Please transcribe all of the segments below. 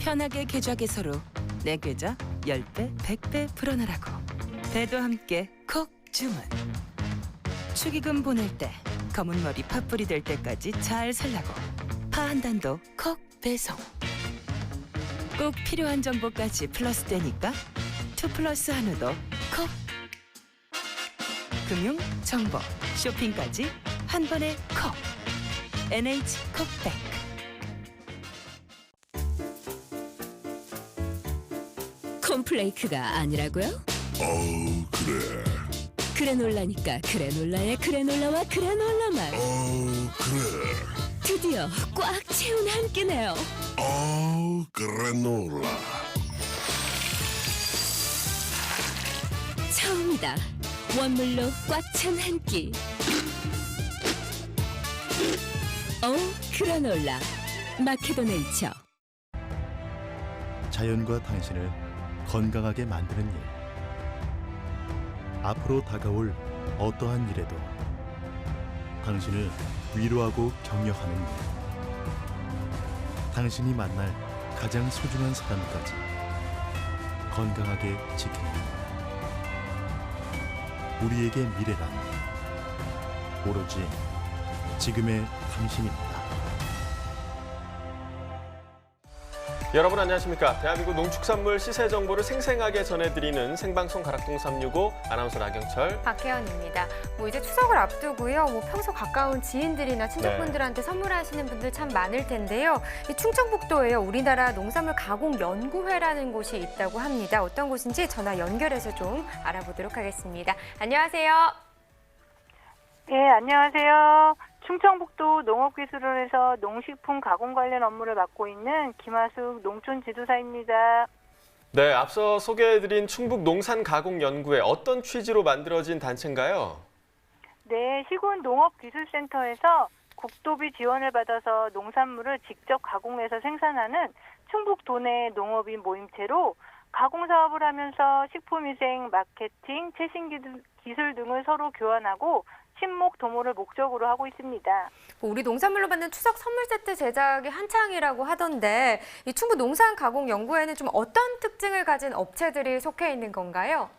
편하게 계좌 개설로 내 계좌 10배, 100배 불어넣으라고. 배도 함께 콕 주문. 축의금 보낼 때 검은 머리 팥불이 될 때까지 잘 살라고. 파 한 단도 콕 배송. 꼭 필요한 정보까지 플러스 되니까 2플러스 한우도 콕. 금융, 정보, 쇼핑까지 한 번에 콕. NH콕백. 콤플레이크가 아니라고요? 그래. 그래놀라니까 그래놀라의 그래놀라와 그래놀라만 그래. 드디어 꽉 채운 한 끼네요. 그래놀라. 처음이다. 원물로 꽉 찬 한 끼. 그래놀라 마케도 네이처. 자연과 당신을 건강하게 만드는 일. 앞으로 다가올 어떠한 일에도 당신을 위로하고 격려하는 일. 당신이 만날 가장 소중한 사람까지 건강하게 지키는 일. 우리에게 미래란 오로지 지금의 당신입니다. 여러분 안녕하십니까? 대한민국 농축산물 시세 정보를 생생하게 전해드리는 생방송 가락동 365 아나운서 나경철, 박혜연입니다. 이제 추석을 앞두고요. 평소 가까운 지인들이나 친척분들한테 선물하시는 분들 참 많을 텐데요. 이 충청북도에요. 우리나라 농산물 가공 연구회라는 곳이 있다고 합니다. 어떤 곳인지 전화 연결해서 좀 알아보도록 하겠습니다. 안녕하세요. 네, 안녕하세요. 충청북도 농업기술원에서 농식품 가공 관련 업무를 맡고 있는 김하숙 농촌지도사입니다. 네, 앞서 소개해드린 충북 농산가공연구회 어떤 취지로 만들어진 단체인가요? 네, 시군 농업기술센터에서 국도비 지원을 받아서 농산물을 직접 가공해서 생산하는 충북 도내 농업인 모임체로 가공 사업을 하면서 식품위생, 마케팅, 최신 기술 등을 서로 교환하고 친목 도모를 목적으로 하고 있습니다. 우리 농산물로 만든 추석 선물 세트 제작이 한창이라고 하던데 이 충북 농산가공연구회는 좀 어떤 특징을 가진 업체들이 속해 있는 건가요?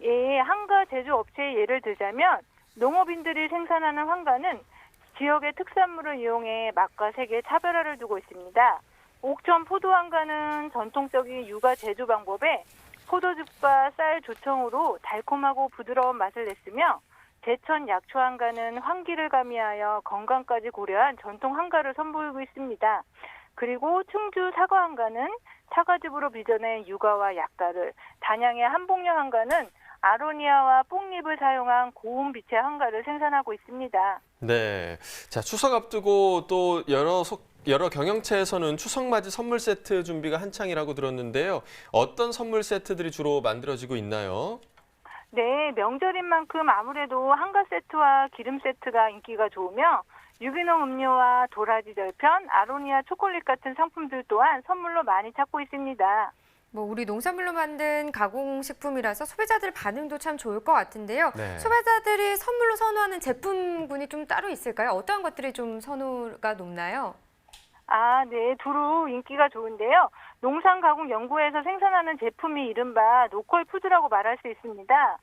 예, 한가 제조업체의 예를 들자면 농업인들이 생산하는 한가는 지역의 특산물을 이용해 맛과 색의 차별화를 두고 있습니다. 옥천 포도한가는 전통적인 육아 제조 방법에 포도즙과 쌀 조청으로 달콤하고 부드러운 맛을 냈으며 제천 약초 한가는 환기를 가미하여 건강까지 고려한 전통 한가를 선보이고 있습니다. 그리고 충주 사과 한가는 사과즙으로 빚어낸 육아와 약가를, 단양의 한복령 한가는 아로니아와 뽕잎을 사용한 고운 빛의 한가를 생산하고 있습니다. 네, 자 추석 앞두고 또 여러 경영체에서는 추석맞이 선물 세트 준비가 한창이라고 들었는데요. 어떤 선물 세트들이 주로 만들어지고 있나요? 네, 명절인 만큼 아무래도 한가 세트와 기름 세트가 인기가 좋으며 유기농 음료와 도라지 절편, 아로니아 초콜릿 같은 상품들 또한 선물로 많이 찾고 있습니다. 우리 농산물로 만든 가공식품이라서 소비자들 반응도 참 좋을 것 같은데요. 네. 소비자들이 선물로 선호하는 제품군이 좀 따로 있을까요? 어떤 것들이 좀 선호가 높나요? 네, 두루 인기가 좋은데요. 농산가공연구회에서 생산하는 제품이 이른바 로컬 푸드라고 말할 수 있습니다.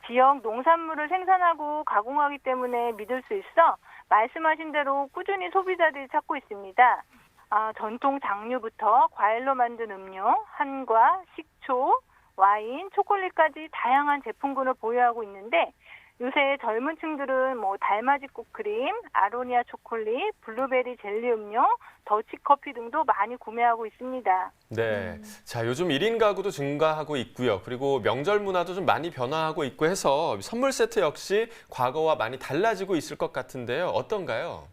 지역 농산물을 생산하고 가공하기 때문에 믿을 수 있어 말씀하신 대로 꾸준히 소비자들이 찾고 있습니다. 전통 장류부터 과일로 만든 음료, 한과, 식초, 와인, 초콜릿까지 다양한 제품군을 보유하고 있는데 요새 젊은 층들은 달맞이 꽃크림, 아로니아 초콜릿, 블루베리 젤리 음료, 더치커피 등도 많이 구매하고 있습니다. 네, 자 요즘 1인 가구도 증가하고 있고요. 그리고 명절 문화도 좀 많이 변화하고 있고 해서 선물 세트 역시 과거와 많이 달라지고 있을 것 같은데요. 어떤가요?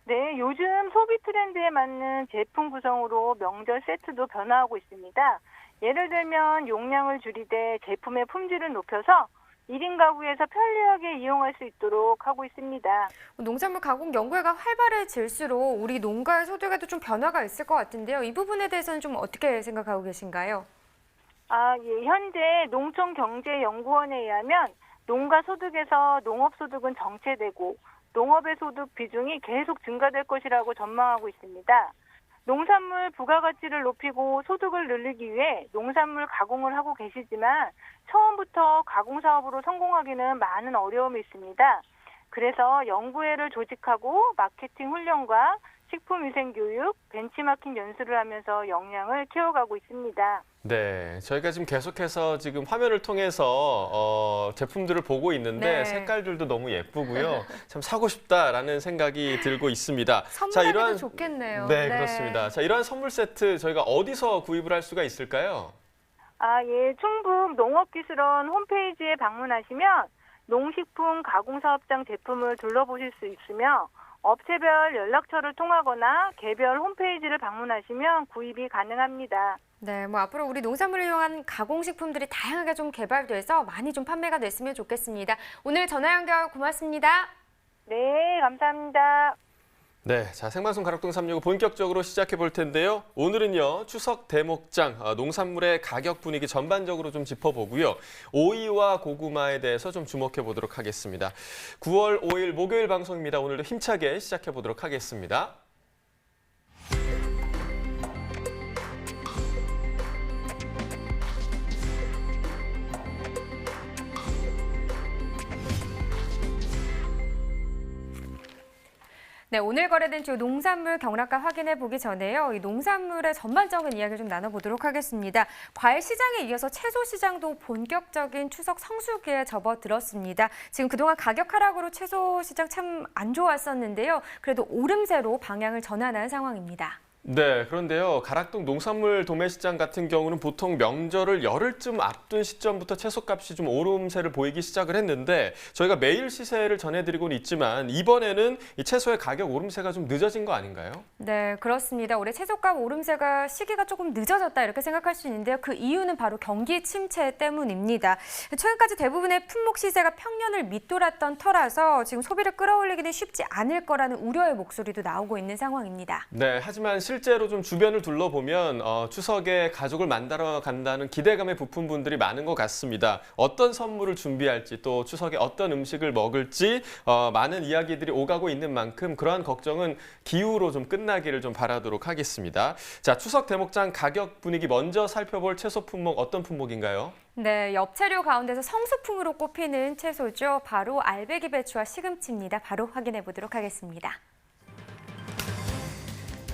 네, 요즘 소비 트렌드에 맞는 제품 구성으로 명절 세트도 변화하고 있습니다. 예를 들면 용량을 줄이되 제품의 품질을 높여서 1인 가구에서 편리하게 이용할 수 있도록 하고 있습니다. 농산물 가공 연구회가 활발해질수록 우리 농가의 소득에도 좀 변화가 있을 것 같은데요. 이 부분에 대해서는 좀 어떻게 생각하고 계신가요? 예, 현재 농촌경제연구원에 의하면 농가 소득에서 농업 소득은 정체되고 농업의 소득 비중이 계속 증가될 것이라고 전망하고 있습니다. 농산물 부가가치를 높이고 소득을 늘리기 위해 농산물 가공을 하고 계시지만 처음부터 가공 사업으로 성공하기는 많은 어려움이 있습니다. 그래서 연구회를 조직하고 마케팅 훈련과 식품위생교육, 벤치마킹 연수를 하면서 역량을 키워가고 있습니다. 네, 저희가 지금 계속해서 지금 화면을 통해서 제품들을 보고 있는데 네. 색깔들도 너무 예쁘고요. 참 사고 싶다라는 생각이 들고 있습니다. 선물하기도 좋겠네요. 네, 그렇습니다. 자, 이러한 선물 세트 저희가 어디서 구입을 할 수가 있을까요? 예, 충북 농업기술원 홈페이지에 방문하시면 농식품 가공사업장 제품을 둘러보실 수 있으며 업체별 연락처를 통하거나 개별 홈페이지를 방문하시면 구입이 가능합니다. 네, 뭐 앞으로 우리 농산물을 이용한 가공식품들이 다양하게 좀 개발돼서 많이 좀 판매가 됐으면 좋겠습니다. 오늘 전화 연결 고맙습니다. 네, 감사합니다. 네, 자 생방송 가락동 365 본격적으로 시작해 볼 텐데요. 오늘은요 추석 대목장 농산물의 가격 분위기 전반적으로 좀 짚어보고요. 오이와 고구마에 대해서 좀 주목해 보도록 하겠습니다. 9월 5일 목요일 방송입니다. 오늘도 힘차게 시작해 보도록 하겠습니다. 네, 오늘 거래된 주요 농산물 경락가 확인해 보기 전에요. 이 농산물의 전반적인 이야기를 좀 나눠보도록 하겠습니다. 과일 시장에 이어서 채소 시장도 본격적인 추석 성수기에 접어들었습니다. 지금 그동안 가격 하락으로 채소 시장 참 안 좋았었는데요. 그래도 오름세로 방향을 전환한 상황입니다. 네, 그런데요. 가락동 농산물 도매시장 같은 경우는 보통 명절을 열흘쯤 앞둔 시점부터 채소값이 좀 오름세를 보이기 시작을 했는데 저희가 매일 시세를 전해드리고는 있지만 이번에는 이 채소의 가격 오름세가 좀 늦어진 거 아닌가요? 네, 그렇습니다. 올해 채소값 오름세가 시기가 조금 늦어졌다 이렇게 생각할 수 있는데요. 그 이유는 바로 경기 침체 때문입니다. 최근까지 대부분의 품목 시세가 평년을 밑돌았던 터라서 지금 소비를 끌어올리기는 쉽지 않을 거라는 우려의 목소리도 나오고 있는 상황입니다. 네, 하지만 실제로 좀 주변을 둘러보면 추석에 가족을 만나러 간다는 기대감에 부푼 분들이 많은 것 같습니다. 어떤 선물을 준비할지 또 추석에 어떤 음식을 먹을지 많은 이야기들이 오가고 있는 만큼 그러한 걱정은 기우로 좀 끝나기를 좀 바라도록 하겠습니다. 자, 추석 대목장 가격 분위기 먼저 살펴볼 채소 품목 어떤 품목인가요? 네, 엽채류 가운데서 성수품으로 꼽히는 채소죠. 바로 알배기 배추와 시금치입니다. 바로 확인해 보도록 하겠습니다.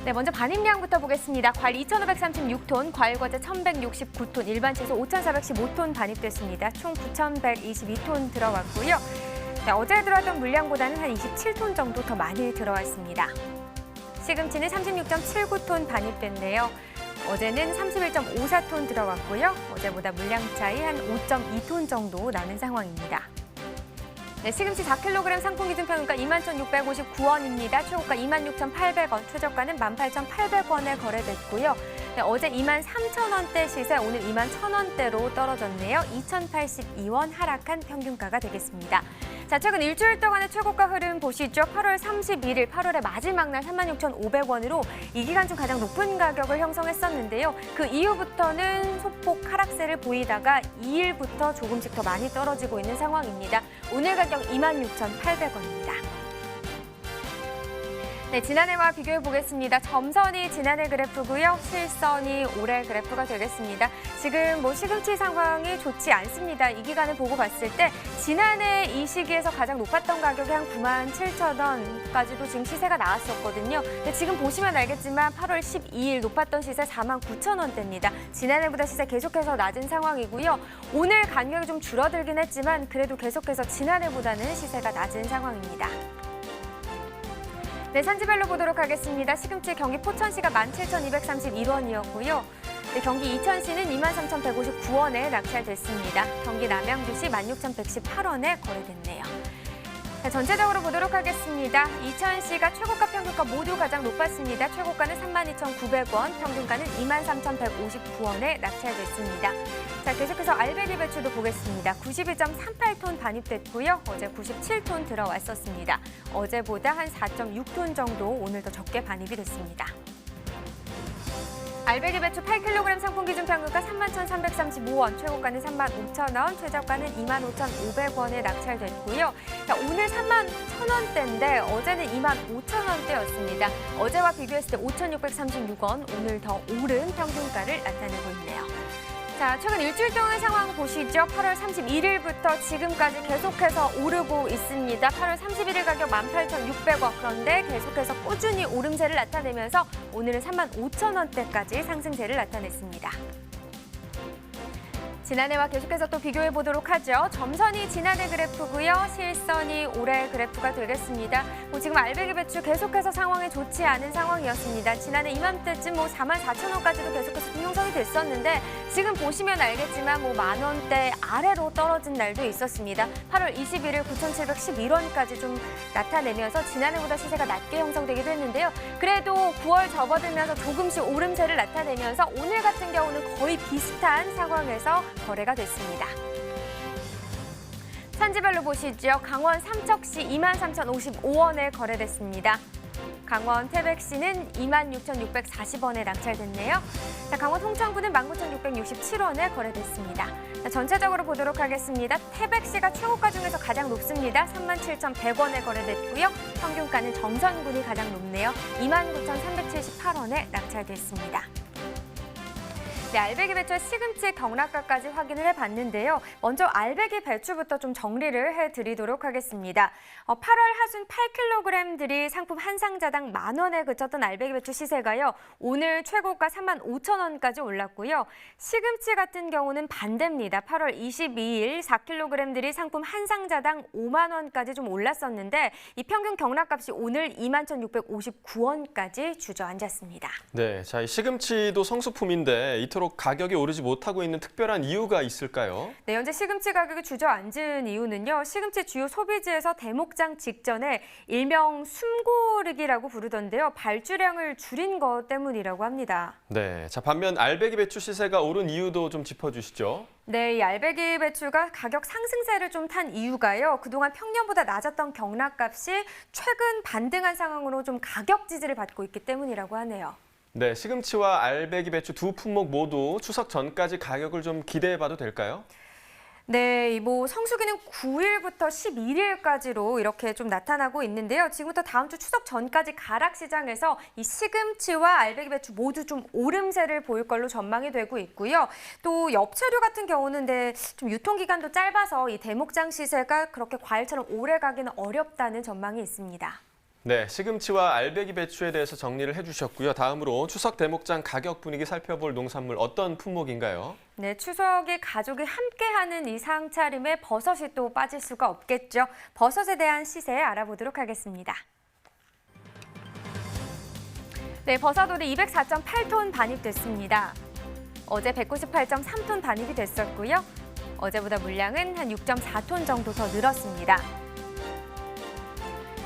네, 먼저 반입량부터 보겠습니다. 과일 2,536톤, 과일과자 1,169톤, 일반 채소 5,415톤 반입됐습니다. 총 9,122톤 들어왔고요. 네, 어제 들어왔던 물량보다는 한 27톤 정도 더 많이 들어왔습니다. 시금치는 36.79톤 반입됐네요. 어제는 31.54톤 들어왔고요. 어제보다 물량 차이 한 5.2톤 정도 나는 상황입니다. 네, 시금치 4kg 상품 기준 평균가 21,659원입니다. 최고가 26,800원, 최저가는 18,800원에 거래됐고요. 네, 어제 23,000원대 시세, 오늘 21,000원대로 떨어졌네요. 2,082원 하락한 평균가가 되겠습니다. 자, 최근 일주일 동안의 최고가 흐름 보시죠. 8월 31일, 8월의 마지막 날 36,500원으로 이 기간 중 가장 높은 가격을 형성했었는데요. 그 이후부터는 소폭 하락세를 보이다가 2일부터 조금씩 더 많이 떨어지고 있는 상황입니다. 오늘 가격 26,800원입니다. 네, 지난해와 비교해 보겠습니다. 점선이 지난해 그래프고요. 실선이 올해 그래프가 되겠습니다. 지금 시금치 상황이 좋지 않습니다. 이 기간을 보고 봤을 때 지난해 이 시기에서 가장 높았던 가격이 한 97,000원까지도 지금 시세가 나왔었거든요. 근데 지금 보시면 알겠지만 8월 12일 높았던 시세 49,000원대입니다. 지난해보다 시세 계속해서 낮은 상황이고요. 오늘 가격이 좀 줄어들긴 했지만 그래도 계속해서 지난해보다는 시세가 낮은 상황입니다. 네, 산지별로 보도록 하겠습니다. 시금치 경기 포천시가 17,231원이었고요. 네, 경기 이천시는 23,159원에 낙찰됐습니다. 경기 남양주시 16,118원에 거래됐네요. 자, 전체적으로 보도록 하겠습니다. 이천시가 최고가 평균가 모두 가장 높았습니다. 최고가는 32,900원, 평균가는 23,159원에 낙찰됐습니다. 자, 계속해서 알배기 배추도 보겠습니다. 92.38톤 반입됐고요. 어제 97톤 들어왔었습니다. 어제보다 한 4.6톤 정도 오늘 더 적게 반입이 됐습니다. 알배기 배추 8kg 상품 기준 평균가 31,335원, 최고가는 35,000원, 최저가는 25,500원에 낙찰됐고요. 자, 오늘 31,000원대인데 어제는 25,000원대였습니다. 어제와 비교했을 때 5,636원, 오늘 더 오른 평균가를 나타내고 있네요. 자, 최근 일주일 동안 상황 보시죠. 8월 31일부터 지금까지 계속해서 오르고 있습니다. 8월 31일 가격 18,600원. 그런데 계속해서 꾸준히 오름세를 나타내면서 오늘은 35,000원대까지 상승세를 나타냈습니다. 지난해와 계속해서 또 비교해 보도록 하죠. 점선이 지난해 그래프고요. 실선이 올해 그래프가 되겠습니다. 지금 알배기 배추 계속해서 상황이 좋지 않은 상황이었습니다. 지난해 이맘때쯤 44,000원까지도 계속해서 형성이 됐었는데 지금 보시면 알겠지만 10,000원대 아래로 떨어진 날도 있었습니다. 8월 21일 9,711원까지 좀 나타내면서 지난해보다 시세가 낮게 형성되기도 했는데요. 그래도 9월 접어들면서 조금씩 오름세를 나타내면서 오늘 같은 경우는 거의 비슷한 상황에서 거래가 됐습니다. 산지별로 보시죠. 강원 삼척시 23,055원에 거래됐습니다. 강원 태백시는 26,640원에 낙찰됐네요. 자, 강원 홍천구는 19,667원에 거래됐습니다. 자, 전체적으로 보도록 하겠습니다. 태백시가 최고가 중에서 가장 높습니다. 37,100원에 거래됐고요. 평균가는 점선군이 가장 높네요. 29,378원에 낙찰됐습니다. 네, 알배기 배추 시금치 경락가까지 확인을 해봤는데요. 먼저 알배기 배추부터 좀 정리를 해드리도록 하겠습니다. 8월 하순 8kg들이 상품 한 상자당 10,000원에 그쳤던 알배기 배추 시세가요. 오늘 최고가 35,000원까지 올랐고요. 시금치 같은 경우는 반대입니다. 8월 22일 4kg들이 상품 한 상자당 50,000원까지 좀 올랐었는데 이 평균 경락값이 오늘 21,659원까지 주저앉았습니다. 네, 자, 이 시금치도 성수품인데 이토록 가격이 오르지 못하고 있는 특별한 이유가 있을까요? 네, 현재 시금치 가격이 주저앉은 이유는요. 시금치 주요 소비지에서 대목장 직전에 일명 숨고르기라고 부르던데요. 발주량을 줄인 것 때문이라고 합니다. 네, 자, 반면 알배기 배추 시세가 오른 이유도 좀 짚어주시죠. 네, 이 알배기 배추가 가격 상승세를 좀 탄 이유가요. 그동안 평년보다 낮았던 경락값이 최근 반등한 상황으로 좀 가격 지지를 받고 있기 때문이라고 하네요. 네, 시금치와 알배기 배추 두 품목 모두 추석 전까지 가격을 좀 기대해봐도 될까요? 네, 성수기는 9일부터 11일까지로 이렇게 좀 나타나고 있는데요. 지금부터 다음 주 추석 전까지 가락시장에서 이 시금치와 알배기 배추 모두 좀 오름세를 보일 걸로 전망이 되고 있고요. 또 엽채류 같은 경우는 좀 유통기간도 짧아서 이 대목장 시세가 그렇게 과일처럼 오래 가기는 어렵다는 전망이 있습니다. 네, 시금치와 알배기 배추에 대해서 정리를 해주셨고요. 다음으로 추석 대목장 가격 분위기 살펴볼 농산물 어떤 품목인가요? 네, 추석에 가족이 함께하는 이 상차림에 버섯이 또 빠질 수가 없겠죠. 버섯에 대한 시세 알아보도록 하겠습니다. 네, 버섯돌이 204.8톤 반입됐습니다. 어제 198.3톤 반입이 됐었고요. 어제보다 물량은 한 6.4톤 정도 더 늘었습니다.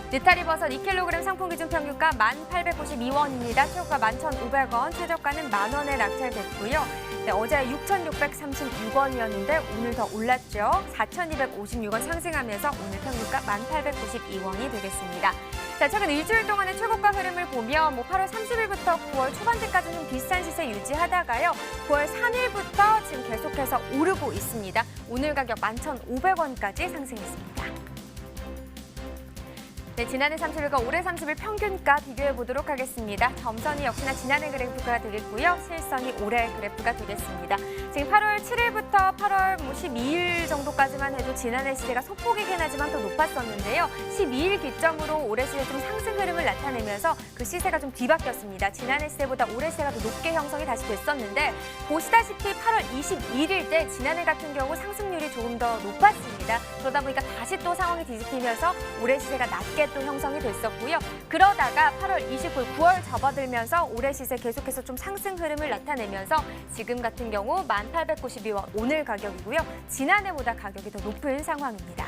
느타리 버섯 2kg 상품 기준 평균가 1,892원입니다. 최고가 11,500원, 최저가는 10,000원에 낙찰됐고요. 네, 어제 6,636원이었는데 오늘 더 올랐죠. 4,256원 상승하면서 오늘 평균가 1,892원이 되겠습니다. 자, 최근 일주일 동안의 최고가 흐름을 보면 8월 30일부터 9월 초반대까지는 비슷한 시세 유지하다가요. 9월 3일부터 지금 계속해서 오르고 있습니다. 오늘 가격 11,500원까지 상승했습니다. 네, 지난해 30일과 올해 30일 평균가 비교해 보도록 하겠습니다. 점선이 역시나 지난해 그래프가 되겠고요. 실선이 올해 그래프가 되겠습니다. 지금 8월 7일부터 8월 12일 정도까지만 해도 지난해 시세가 소폭이긴 하지만 더 높았었는데요. 12일 기점으로 올해 시세 좀 상승 흐름을 나타내면서 그 시세가 좀 뒤바뀌었습니다. 지난해 시세보다 올해 시세가 더 높게 형성이 다시 됐었는데 보시다시피 8월 21일 때 지난해 같은 경우 상승률이 조금 더 높았습니다. 그러다 보니까 다시 또 상황이 뒤집히면서 올해 시세가 낮게 또 형성이 됐었고요. 그러다가 8월 29일 9월 접어들면서 올해 시세 계속해서 좀 상승 흐름을 나타내면서 지금 같은 경우 1,892원 오늘 가격이고요. 지난해보다 가격이 더 높은 상황입니다.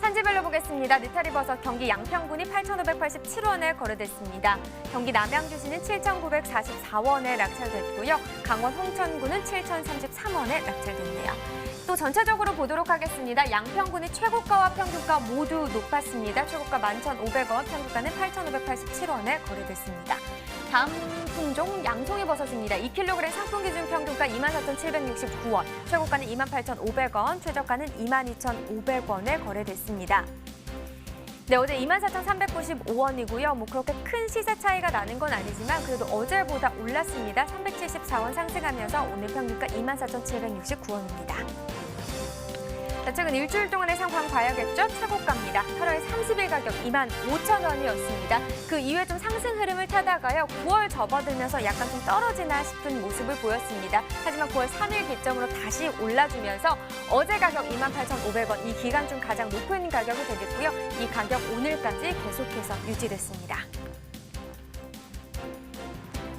산지별로 보겠습니다. 느타리 버섯 경기 양평군이 8,587원에 거래됐습니다. 경기 남양주시는 7,944원에 낙찰됐고요. 강원 홍천군은 7,033원에 낙찰됐네요. 또 전체적으로 보도록 하겠습니다. 양평군이 최고가와 평균가 모두 높았습니다. 최고가 11,500원, 평균가는 8,587원에 거래됐습니다. 다음 품종 양송이 버섯입니다. 2kg 상품 기준 평균가 24,769원, 최고가는 28,500원, 최저가는 22,500원에 거래됐습니다. 네, 어제 24,395원이고요. 뭐 그렇게 큰 시세 차이가 나는 건 아니지만 그래도 어제보다 올랐습니다. 374원 상승하면서 오늘 평균가 24,769원입니다. 자, 최근 일주일 동안의 상황 봐야겠죠? 최고가입니다. 8월 30일 가격 25,000원이었습니다. 그 이후에 좀 상승 흐름을 타다가요. 9월 접어들면서 약간 좀 떨어지나 싶은 모습을 보였습니다. 하지만 9월 3일 기점으로 다시 올라주면서 어제 가격 28,500원, 이 기간 중 가장 높은 가격이 되겠고요. 이 가격 오늘까지 계속해서 유지됐습니다.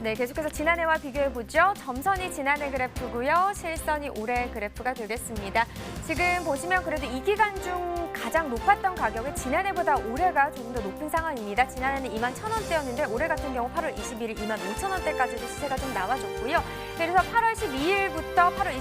네, 계속해서 지난해와 비교해보죠. 점선이 지난해 그래프고요. 실선이 올해 그래프가 되겠습니다. 지금 보시면 그래도 이 기간 중 가장 높았던 가격이 지난해보다 올해가 조금 더 높은 상황입니다. 지난해는 21,000원대였는데 올해 같은 경우 8월 21일 25,000원대까지도 시세가 좀 나와줬고요. 그래서 8월 12일부터 8월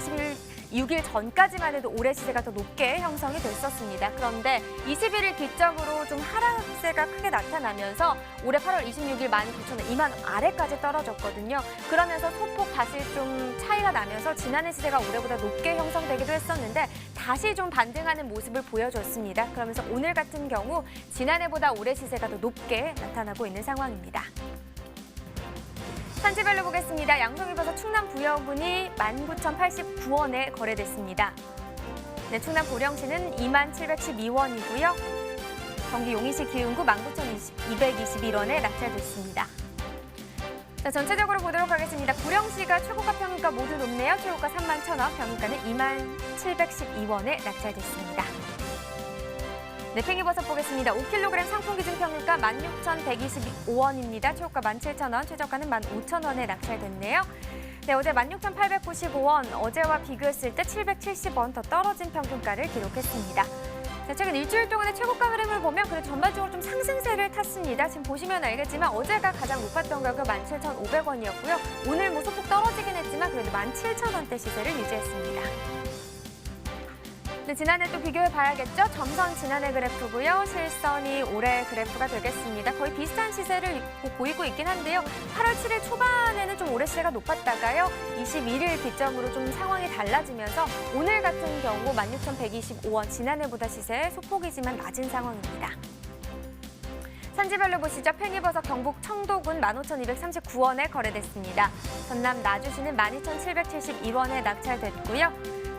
26일 전까지만 해도 올해 시세가 더 높게 형성이 됐었습니다. 그런데 21일 기점으로 좀 하락세가 크게 나타나면서 올해 8월 26일 19,000원, 2만 원 아래까지 떨어졌거든요. 그러면서 소폭 다시 좀 차이가 나면서 지난해 시세가 올해보다 높게 형성되기도 했었는데 다시 좀 반등하는 모습을 보여줬습니다. 그러면서 오늘 같은 경우 지난해보다 올해 시세가 더 높게 나타나고 있는 상황입니다. 산지별로 보겠습니다. 양송이버섯 충남 부여군이 19,089원에 거래됐습니다. 네, 충남 보령시는 2712원이고요. 경기 용인시 기흥구 19,221원에 낙찰됐습니다. 자, 전체적으로 보도록 하겠습니다. 구령시가 최고가 평균가 모두 높네요. 최고가 31,000원, 평균가는 2712원에 낙찰됐습니다. 네, 팽이버섯 보겠습니다. 5kg 상품 기준 평균가 16,125원입니다. 최고가 17,000원, 최저가는 15,000원에 낙찰됐네요. 네, 어제 16,895원, 어제와 비교했을 때 770원 더 떨어진 평균가를 기록했습니다. 자, 최근 일주일 동안의 최고가 흐름을 보면 그래도 전반적으로 좀 상승세를 탔습니다. 지금 보시면 알겠지만 어제가 가장 높았던 가격 17,500원이었고요. 오늘 뭐 소폭 떨어지긴 했지만 그래도 17,000원대 시세를 유지했습니다. 네, 지난해 또 비교해 봐야겠죠? 점선 지난해 그래프고요. 실선이 올해 그래프가 되겠습니다. 거의 비슷한 시세를 보이고 있긴 한데요. 8월 7일 초반에는 좀 올해 시세가 높았다가요. 21일 기점으로 좀 상황이 달라지면서 오늘 같은 경우 16,125원, 지난해보다 시세 소폭이지만 낮은 상황입니다. 산지별로 보시죠. 팽이버섯 경북 청도군 15,239원에 거래됐습니다. 전남 나주시는 12,771원에 낙찰됐고요.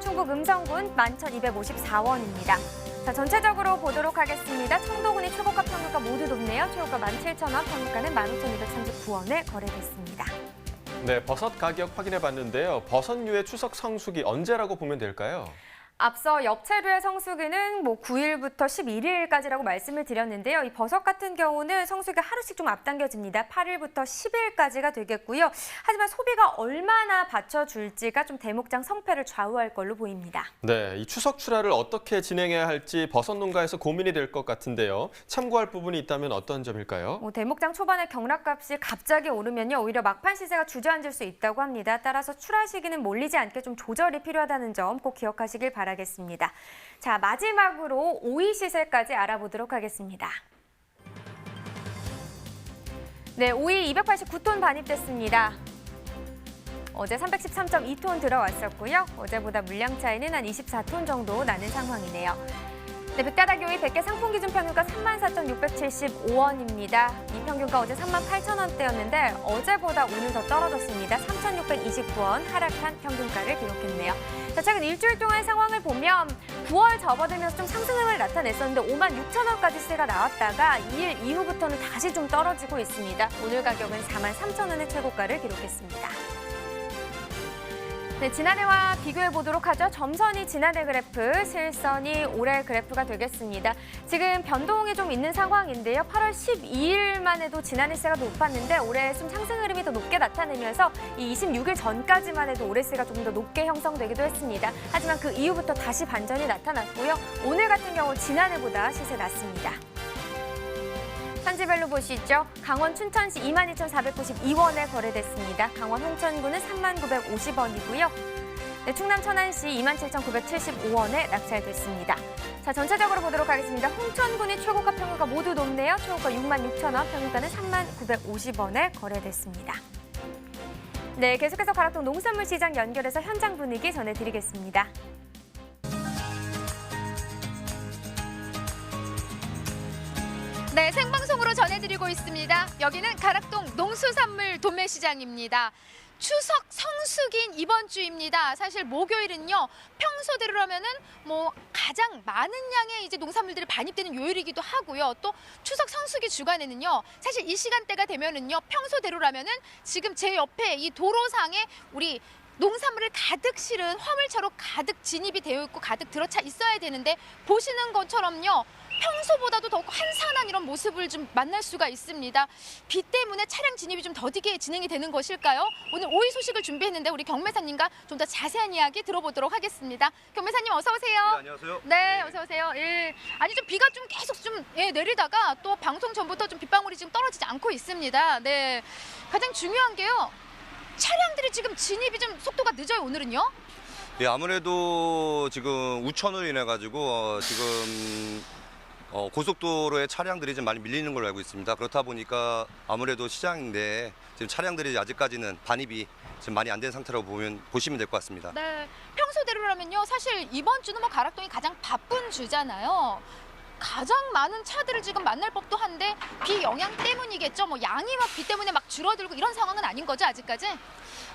충북 음성군 11,254원입니다. 자, 전체적으로 보도록 하겠습니다. 청도군이 최고가 평균가 모두 높네요. 최고가 17,000원, 평균가는 15,239원에 거래됐습니다. 네, 버섯 가격 확인해 봤는데요. 버섯류의 추석 성수기 언제라고 보면 될까요? 앞서 엽채류의 성수기는 9일부터 11일까지라고 말씀을 드렸는데요. 이 버섯 같은 경우는 성수기가 하루씩 좀 앞당겨집니다. 8일부터 10일까지가 되겠고요. 하지만 소비가 얼마나 받쳐줄지가 좀 대목장 성패를 좌우할 걸로 보입니다. 네, 이 추석 출하를 어떻게 진행해야 할지 버섯 농가에서 고민이 될 것 같은데요. 참고할 부분이 있다면 어떤 점일까요? 대목장 초반에 경락값이 갑자기 오르면요. 오히려 막판 시세가 주저앉을 수 있다고 합니다. 따라서 출하 시기는 몰리지 않게 좀 조절이 필요하다는 점 꼭 기억하시길 바랍니다. 바라겠습니다. 자, 마지막으로 오이 시세까지 알아보도록 하겠습니다. 네, 오이 289톤 반입됐습니다. 어제 313.2톤 들어왔었고요. 어제보다 물량 차이는 한 24톤 정도 나는 상황이네요. 네, 백다닥 오이 100개 상품 기준 평균가 34,675원입니다. 이 평균가 어제 38,000원대였는데 어제보다 오늘 더 떨어졌습니다. 3,629원 하락한 평균가를 기록했네요. 자, 최근 일주일 동안의 상황을 보면 9월 접어들면서 좀 상승을 나타냈었는데 56,000원까지 시세가 나왔다가 2일 이후부터는 다시 좀 떨어지고 있습니다. 오늘 가격은 43,000원의 최고가를 기록했습니다. 네, 지난해와 비교해 보도록 하죠. 점선이 지난해 그래프, 실선이 올해 그래프가 되겠습니다. 지금 변동이 좀 있는 상황인데요. 8월 12일만 해도 지난해 시세가 높았는데 올해 좀 상승 흐름이 더 높게 나타내면서 이 26일 전까지만 해도 올해 시세가 좀 더 높게 형성되기도 했습니다. 하지만 그 이후부터 다시 반전이 나타났고요. 오늘 같은 경우 지난해보다 시세 낮습니다. 산지별로 보시죠. 강원 춘천시 22,492원에 거래됐습니다. 강원 홍천구는 39,50원이고요. 네, 충남 천안시 27,975원에 낙찰됐습니다. 자, 전체적으로 보도록 하겠습니다. 홍천군이 최고가 평균가 모두 높네요. 최고가 66,000원, 평균가는 39,50원에 거래됐습니다. 네, 계속해서 가락동 농산물 시장 연결해서 현장 분위기 전해드리겠습니다. 네, 생방송으로 전해드리고 있습니다. 여기는 가락동 농수산물 도매시장입니다. 추석 성수기인 이번 주입니다. 사실 목요일은요, 평소대로라면은 가장 많은 양의 이제 농산물들이 반입되는 요일이기도 하고요. 또 추석 성수기 주간에는요, 사실 이 시간대가 되면은요, 평소대로라면은 지금 제 옆에 이 도로상에 우리 농산물을 가득 실은 화물차로 가득 진입이 되어 있고 가득 들어차 있어야 되는데, 보시는 것처럼요, 평소보다도 더욱 한산한 이런 모습을 좀 만날 수가 있습니다. 비 때문에 차량 진입이 좀 더디게 진행이 되는 것일까요? 오늘 오이 소식을 준비했는데 우리 경매사님과 좀 더 자세한 이야기 들어보도록 하겠습니다. 경매사님 어서 오세요. 네, 안녕하세요. 네, 어서 오세요. 예. 아니 좀 비가 좀 계속 좀 내리다가 또 방송 전부터 좀 빗방울이 지금 떨어지지 않고 있습니다. 네. 가장 중요한 게요, 차량들이 지금 진입이 좀 속도가 늦어요, 오늘은요? 예, 아무래도 지금 우천으로 인해 가지고 지금 고속도로에 차량들이 좀 많이 밀리는 걸로 알고 있습니다. 그렇다 보니까 아무래도 시장인데 지금 차량들이 아직까지는 반입이 지금 많이 안 된 상태라고 보시면 될 것 같습니다. 네, 평소대로라면요, 사실 이번 주는 가락동이 가장 바쁜 주잖아요. 가장 많은 차들을 지금 만날 법도 한데 비 영향 때문이겠죠. 양이 막 비 때문에 막 줄어들고 이런 상황은 아닌 거죠, 아직까지?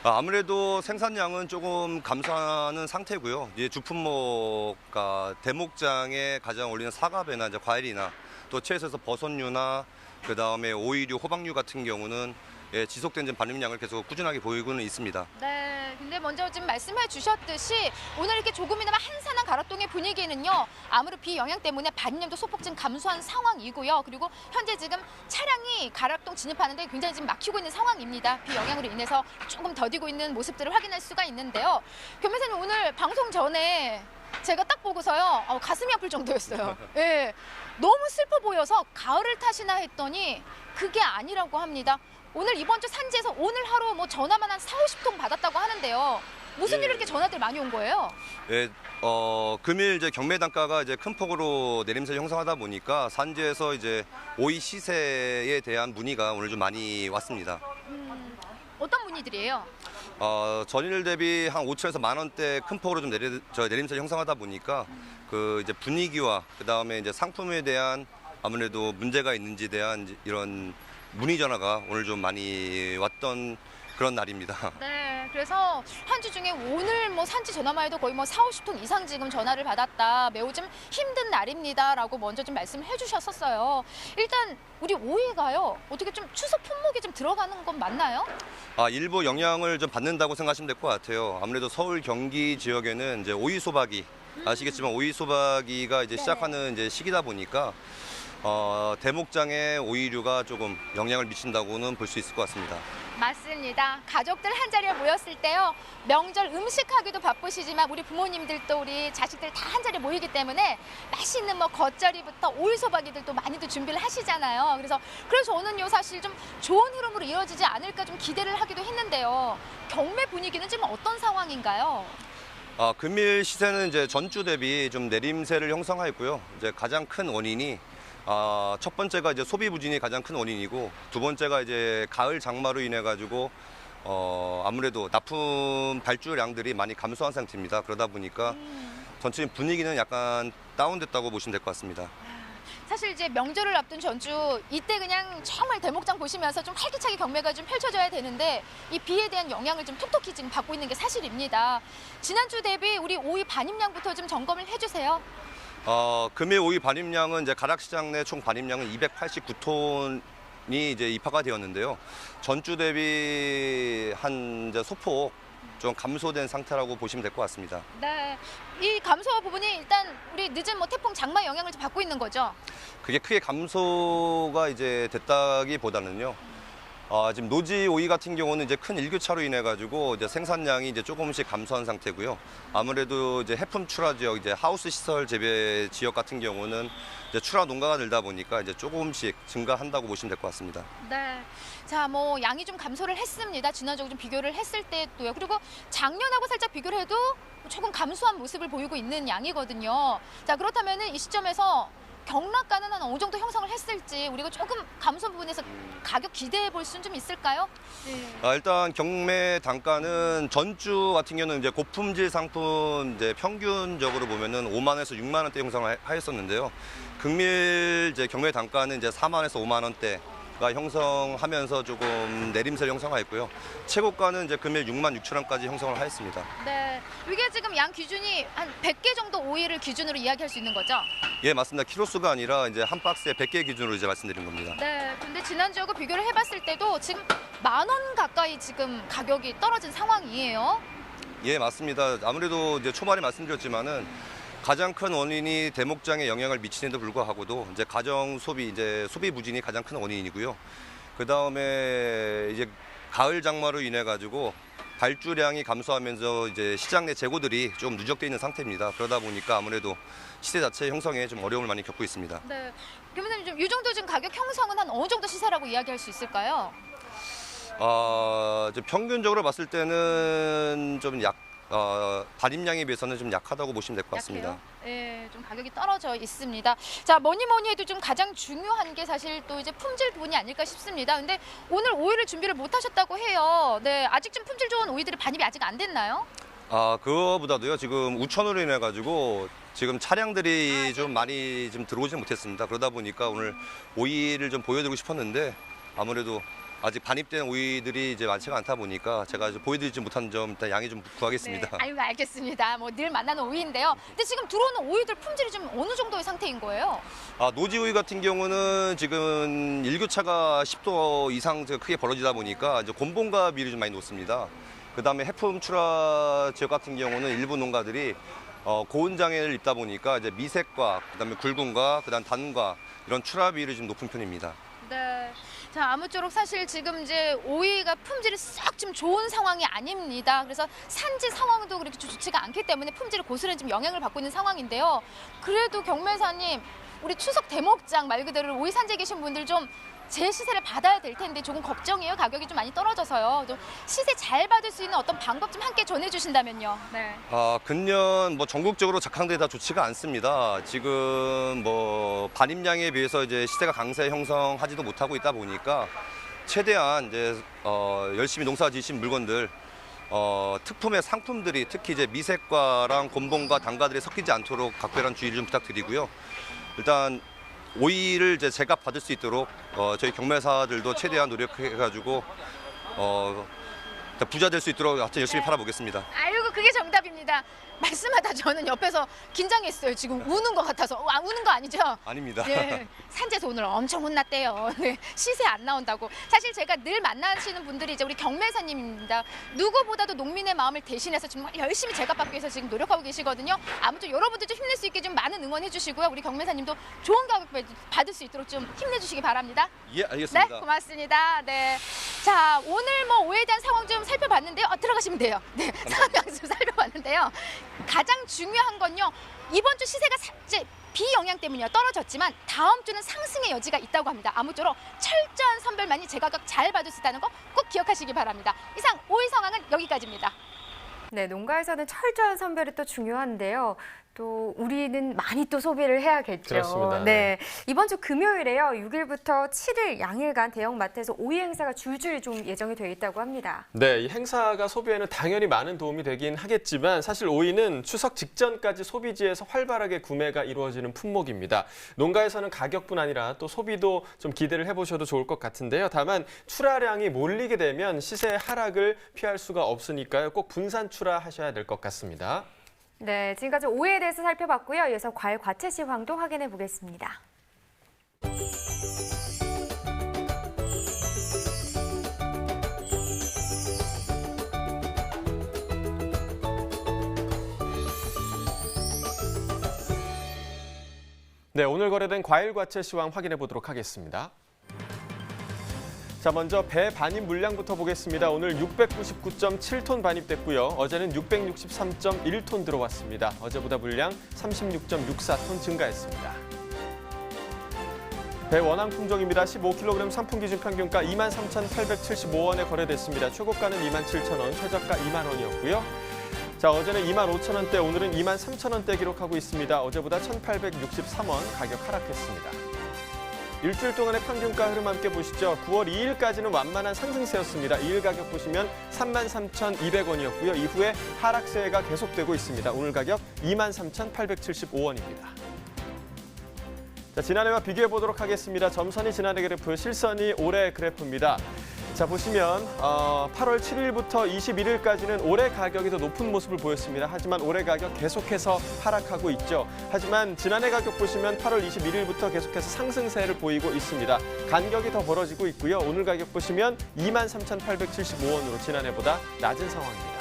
아무래도 생산량은 조금 감소하는 상태고요. 이제 주품목과 대목장에 가장 올리는 사과배나 이제 과일이나 또 채소에서 버섯류나 그 다음에 오이류, 호박류 같은 경우는 지속된 반입량을 계속 꾸준하게 보이고는 있습니다. 네, 근데 먼저 지금 말씀해 주셨듯이 오늘 이렇게 조금이나마 한산한 가락동의 분위기는요, 아무래도 비 영향 때문에 반입량도 소폭 좀 감소한 상황이고요. 그리고 현재 지금 차량이 가락동 진입하는데 굉장히 지금 막히고 있는 상황입니다. 비 영향으로 인해서 조금 더디고 있는 모습들을 확인할 수가 있는데요. 경매사님, 오늘 방송 전에 제가 딱 보고서요, 가슴이 아플 정도였어요. 예, 너무 슬퍼 보여서 가을을 타시나 했더니 그게 아니라고 합니다. 오늘 이번 주 산지에서 오늘 하루 전화만 한 40-50통 받았다고 하는데요. 무슨 일로 이렇게 전화들 많이 온 거예요? 예, 금일 이제 경매 단가가 이제 큰 폭으로 내림세를 형성하다 보니까 산지에서 이제 오이 시세에 대한 문의가 오늘 좀 많이 왔습니다. 어떤 문의들이에요? 전일 대비 한 5천에서 10,000원대 큰 폭으로 좀 내림세를 형성하다 보니까 그 이제 분위기와 그 다음에 이제 상품에 대한 아무래도 문제가 있는지에 대한 이런 문의 전화가 오늘 좀 많이 왔던 그런 날입니다. 네, 그래서 한 주 중에 오늘 산지 전화만 해도 거의 40-50통 이상 지금 전화를 받았다. 매우 좀 힘든 날입니다라고 먼저 좀 말씀을 해주셨었어요. 일단 우리 오이가요, 어떻게 좀 추석 품목이 좀 들어가는 건 맞나요? 일부 영향을 좀 받는다고 생각하시면 될 것 같아요. 아무래도 서울, 경기 지역에는 이제 오이 소박이 아시겠지만 오이 소박이가 이제 시작하는 이제 시기다 보니까 대목장의 오이류가 조금 영향을 미친다고는 볼 수 있을 것 같습니다. 맞습니다. 가족들 한자리에 모였을 때요, 명절 음식하기도 바쁘시지만 우리 부모님들도 우리 자식들 다 한자리에 모이기 때문에 맛있는 겉절이부터 오이소박이들도 많이들 준비를 하시잖아요. 그래서 저는요, 사실 좀 좋은 흐름으로 이어지지 않을까 좀 기대를 하기도 했는데요. 경매 분위기는 지금 어떤 상황인가요? 금일 시세는 이제 전주 대비 좀 내림세를 형성하였고요. 이제 가장 큰 원인이 첫 번째가 이제 소비 부진이 가장 큰 원인이고, 두 번째가 이제 가을 장마로 인해 가지고 아무래도 납품 발주량들이 많이 감소한 상태입니다. 그러다 보니까 전체적인 분위기는 약간 다운됐다고 보시면 될 것 같습니다. 사실 이제 명절을 앞둔 전주, 이때 그냥 정말 대목장 보시면서 좀 활기차게 경매가 좀 펼쳐져야 되는데 이 비에 대한 영향을 좀 톡톡히 지금 받고 있는 게 사실입니다. 지난주 대비 우리 오이 반입량부터 좀 점검을 해주세요. 금일 오이 반입량은 이제 가락시장 내 총 반입량은 289톤이 이제 입하가 되었는데요. 전주 대비 이제 소폭 좀 감소된 상태라고 보시면 될 것 같습니다. 네, 이 감소 부분이 일단 우리 늦은 태풍 장마 영향을 좀 받고 있는 거죠? 그게 크게 감소가 이제 됐다기보다는요. 지금 노지 오이 같은 경우는 이제 큰 일교차로 인해 가지고 이제 생산량이 이제 조금씩 감소한 상태고요. 아무래도 이제 해품 출하 지역, 이제 하우스 시설 재배 지역 같은 경우는 이제 출하 농가가 늘다 보니까 이제 조금씩 증가한다고 보시면 될 것 같습니다. 네. 자, 뭐 양이 좀 감소를 했습니다. 지난주하고 좀 비교를 했을 때도요. 그리고 작년하고 살짝 비교를 해도 조금 감소한 모습을 보이고 있는 양이거든요. 자, 그렇다면은 이 시점에서 경락가는 한 어느 정도 형성을 했을지 우리가 조금 감소 부분에서 가격 기대해 볼 수는 좀 있을까요? 네. 일단 경매 단가는 전주 같은 경우는 이제 고품질 상품 이제 평균적으로 보면은 5만 원에서 6만 원대 형성을 하였었는데요. 극밀 이제 경매 단가는 이제 4만 원에서 5만 원대가 형성하면서 조금 내림세를 형성하였고요. 최고가는 이제 금일 6만 6천 원까지 형성을 하였습니다. 네. 이게 지금 양 기준이 한 100개 정도 오이를 기준으로 이야기할 수 있는 거죠? 예, 맞습니다. 키로수가 아니라 이제 한 박스에 100개 기준으로 이제 말씀드린 겁니다. 네. 근데 지난주하고 비교를 해봤을 때도 지금 10,000원 가까이 지금 가격이 떨어진 상황이에요. 예, 맞습니다. 아무래도 이제 초반에 말씀드렸지만은 가장 큰 원인이 대목장에 영향을 미치는데도 불구하고도 이제 가정 소비, 이제 소비 부진이 가장 큰 원인이고요. 그 다음에 이제 가을 장마로 인해 가지고 발주량이 감소하면서 이제 시장 내 재고들이 좀 누적되어 있는 상태입니다. 그러다 보니까 아무래도 시세 자체 형성에 좀 어려움을 많이 겪고 있습니다. 네. 그러면 좀 이 정도 지금 가격 형성은 한 어느 정도 시세라고 이야기할 수 있을까요? 이제 평균적으로 봤을 때는 좀 발임량에 비해서는 좀 약하다고 보시면 될 것 같습니다. 네, 좀 가격이 떨어져 있습니다. 자, 뭐니 해도 좀 가장 중요한 게 사실 또 이제 품질 부분이 아닐까 싶습니다. 근데 오늘 오이를 준비를 못 하셨다고 해요. 네, 아직 좀 품질 좋은 오이들이 반입이 아직 안 됐나요? 그거보다도요, 지금 우천으로 인해 가지고 지금 차량들이 좀 많이 좀 들어오지 못했습니다. 그러다 보니까 오늘 오이를 좀 보여드리고 싶었는데 아무래도 아직 반입된 오이들이 이제 많지가 않다 보니까 제가 보여드리지 못한 점 일단 양해 좀 구하겠습니다. 네, 아유, 알겠습니다. 뭐 늘 만나는 오이인데요. 근데 지금 들어오는 오이들 품질이 좀 어느 정도의 상태인 거예요? 노지 오이 같은 경우는 지금 일교차가 10도 이상 크게 벌어지다 보니까 이제 곤봉과 비율이 좀 많이 높습니다. 그 다음에 해품 출하 지역 같은 경우는 일부 농가들이 고온 장애를 입다 보니까 이제 미색과 그다음에 굵음과 그다음 단과 이런 출하 비율이 좀 높은 편입니다. 네. 자, 아무쪼록 사실 지금 이제 오이가 품질이 썩 좀 좋은 상황이 아닙니다. 그래서 산지 상황도 그렇게 좋지가 않기 때문에 품질이 고스란히 좀 영향을 받고 있는 상황인데요. 그래도 경매사님, 우리 추석 대목장 말 그대로 오이 산지에 계신 분들 좀 제 시세를 받아야 될 텐데 조금 걱정이에요. 가격이 좀 많이 떨어져서요. 좀 시세 잘 받을 수 있는 어떤 방법 좀 함께 전해주신다면요. 네. 근년 뭐 전국적으로 작황들이 다 좋지가 않습니다. 지금 뭐 반입량에 비해서 이제 시세가 강세 형성하지도 못하고 있다 보니까 최대한 이제 열심히 농사 지으신 물건들 특품의 상품들이 특히 이제 미색과랑 곤봉과 단가들이 섞이지 않도록 각별한 주의를 좀 부탁드리고요. 일단 오이를 이제 제값 받을 수 있도록 저희 경매사들도 최대한 노력해가지고 부자 될 수 있도록 하여튼 열심히 팔아보겠습니다. 아이고, 그게 정답입니다. 말씀하다 저는 옆에서 긴장했어요. 지금 우는 것 같아서. 우는 거 아니죠? 아닙니다. 네, 산지에서 오늘 엄청 혼났대요. 네, 시세 안 나온다고. 사실 제가 늘 만나시는 분들이 이제 우리 경매사님입니다. 누구보다도 농민의 마음을 대신해서 정말 열심히 제값 받기 위해서 지금 노력하고 계시거든요. 아무튼 여러분들 좀 힘낼 수 있게 좀 많은 응원해 주시고요. 우리 경매사님도 좋은 가격 받을 수 있도록 좀 힘내주시기 바랍니다. 예, 알겠습니다. 네, 고맙습니다. 네, 자, 오늘 뭐 오이에 대한 상황 좀 살펴봤는데요. 들어가시면 돼요. 네, 상황 좀 살펴봤는데요. 가장 중요한 건요, 이번 주 시세가 비영향 때문이요 떨어졌지만 다음 주는 상승의 여지가 있다고 합니다. 아무쪼록 철저한 선별만이 제 가격 잘 받을 수 있다는 거 꼭 기억하시기 바랍니다. 이상 오이 상황은 여기까지입니다. 네, 농가에서는 철저한 선별이 또 중요한데요. 또 우리는 많이 또 소비를 해야겠죠. 그렇습니다. 네, 이번 주 금요일에요. 6일부터 7일 양일간 대형 마트에서 오이 행사가 줄줄이 좀 예정이 돼 있다고 합니다. 네, 이 행사가 소비에는 당연히 많은 도움이 되긴 하겠지만 사실 오이는 추석 직전까지 소비지에서 활발하게 구매가 이루어지는 품목입니다. 농가에서는 가격뿐 아니라 또 소비도 좀 기대를 해보셔도 좋을 것 같은데요. 다만 출하량이 몰리게 되면 시세 하락을 피할 수가 없으니까요. 꼭 분산 출하하셔야 될 것 같습니다. 네, 지금까지 오이에 대해서 살펴봤고요. 이어서 과일 과채 시황도 확인해 보겠습니다. 네, 오늘 거래된 과일 과채 시황 확인해 보도록 하겠습니다. 자, 먼저 배 반입 물량부터 보겠습니다. 오늘 699.7톤 반입됐고요. 어제는 663.1톤 들어왔습니다. 어제보다 물량 36.64톤 증가했습니다. 배 원앙 품종입니다. 15kg 상품 기준 평균가 23,875원에 거래됐습니다. 최고가는 27,000원, 최저가 2만 원이었고요. 자, 어제는 25,000원대, 오늘은 23,000원대 기록하고 있습니다. 어제보다 1,863원 가격 하락했습니다. 일주일 동안의 평균가 흐름 함께 보시죠. 9월 2일까지는 완만한 상승세였습니다. 2일 가격 보시면 33,200원이었고요. 이후에 하락세가 계속되고 있습니다. 오늘 가격 23,875원입니다. 자, 지난해와 비교해 보도록 하겠습니다. 점선이 지난해 그래프, 실선이 올해 그래프입니다. 자, 보시면 8월 7일부터 21일까지는 올해 가격이 더 높은 모습을 보였습니다. 하지만 올해 가격 계속해서 하락하고 있죠. 하지만 지난해 가격 보시면 8월 21일부터 계속해서 상승세를 보이고 있습니다. 간격이 더 벌어지고 있고요. 오늘 가격 보시면 23,875원으로 지난해보다 낮은 상황입니다.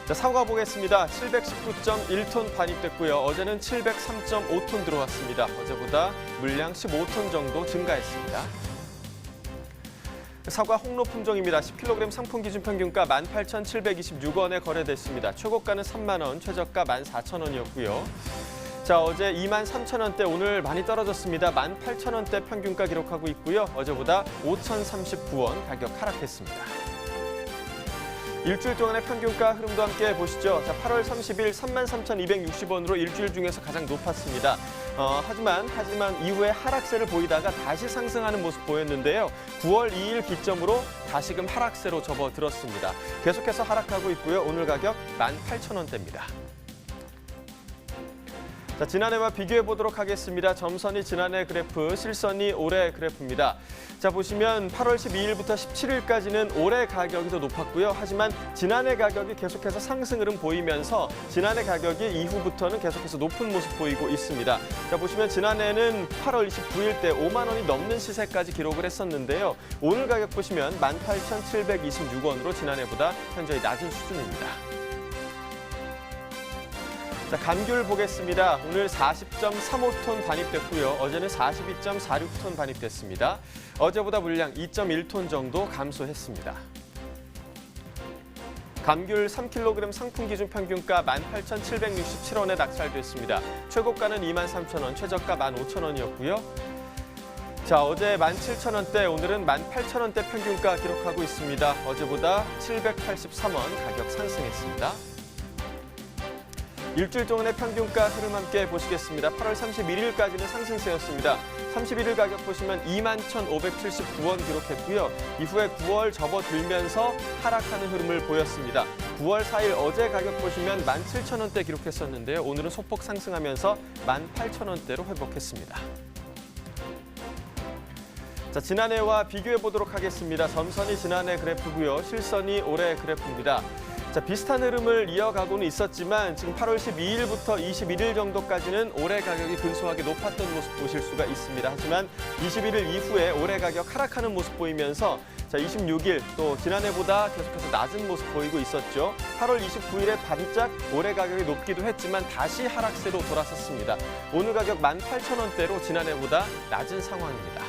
자, 사과 보겠습니다. 719.1톤 반입됐고요. 어제는 703.5톤 들어왔습니다. 어제보다 물량 15톤 정도 증가했습니다. 사과 홍로 품종입니다. 10kg 상품 기준 평균가 18,726원에 거래됐습니다. 최고가는 3만 원, 최저가 14,000원이었고요. 자, 어제 23,000원대, 오늘 많이 떨어졌습니다. 18,000원대 평균가 기록하고 있고요. 어제보다 5,039원 가격 하락했습니다. 일주일 동안의 평균가 흐름도 함께 보시죠. 자, 8월 30일 33,260원으로 일주일 중에서 가장 높았습니다. 하지만 이후에 하락세를 보이다가 다시 상승하는 모습 보였는데요. 9월 2일 기점으로 다시금 하락세로 접어들었습니다. 계속해서 하락하고 있고요. 오늘 가격 18,000원대입니다. 자, 지난해와 비교해 보도록 하겠습니다. 점선이 지난해 그래프, 실선이 올해 그래프입니다. 자, 보시면 8월 12일부터 17일까지는 올해 가격이 더 높았고요. 하지만 지난해 가격이 계속해서 상승 흐름 보이면서 지난해 가격이 이후부터는 계속해서 높은 모습 보이고 있습니다. 자, 보시면 지난해는 8월 29일 때 5만 원이 넘는 시세까지 기록을 했었는데요. 오늘 가격 보시면 18,726원으로 지난해보다 현저히 낮은 수준입니다. 자, 감귤 보겠습니다. 오늘 40.35톤 반입됐고요. 어제는 42.46톤 반입됐습니다. 어제보다 물량 2.1톤 정도 감소했습니다. 감귤 3kg 상품 기준 평균가 18,767원에 낙찰됐습니다. 최고가는 23,000원, 최저가 15,000원이었고요. 자, 어제 17,000원대, 오늘은 18,000원대 평균가 기록하고 있습니다. 어제보다 783원 가격 상승했습니다. 일주일 동안의 평균가 흐름 함께 보시겠습니다. 8월 31일까지는 상승세였습니다. 31일 가격 보시면 21,579원 기록했고요. 이후에 9월 접어들면서 하락하는 흐름을 보였습니다. 9월 4일 어제 가격 보시면 17,000원대 기록했었는데요. 오늘은 소폭 상승하면서 18,000원대로 회복했습니다. 자, 지난해와 비교해 보도록 하겠습니다. 점선이 지난해 그래프고요. 실선이 올해 그래프입니다. 자, 비슷한 흐름을 이어가고는 있었지만 지금 8월 12일부터 21일 정도까지는 올해 가격이 근소하게 높았던 모습 보실 수가 있습니다. 하지만 21일 이후에 올해 가격 하락하는 모습 보이면서 자, 26일 또 지난해보다 계속해서 낮은 모습 보이고 있었죠. 8월 29일에 반짝 올해 가격이 높기도 했지만 다시 하락세로 돌아섰습니다. 오늘 가격 18,000원대로 지난해보다 낮은 상황입니다.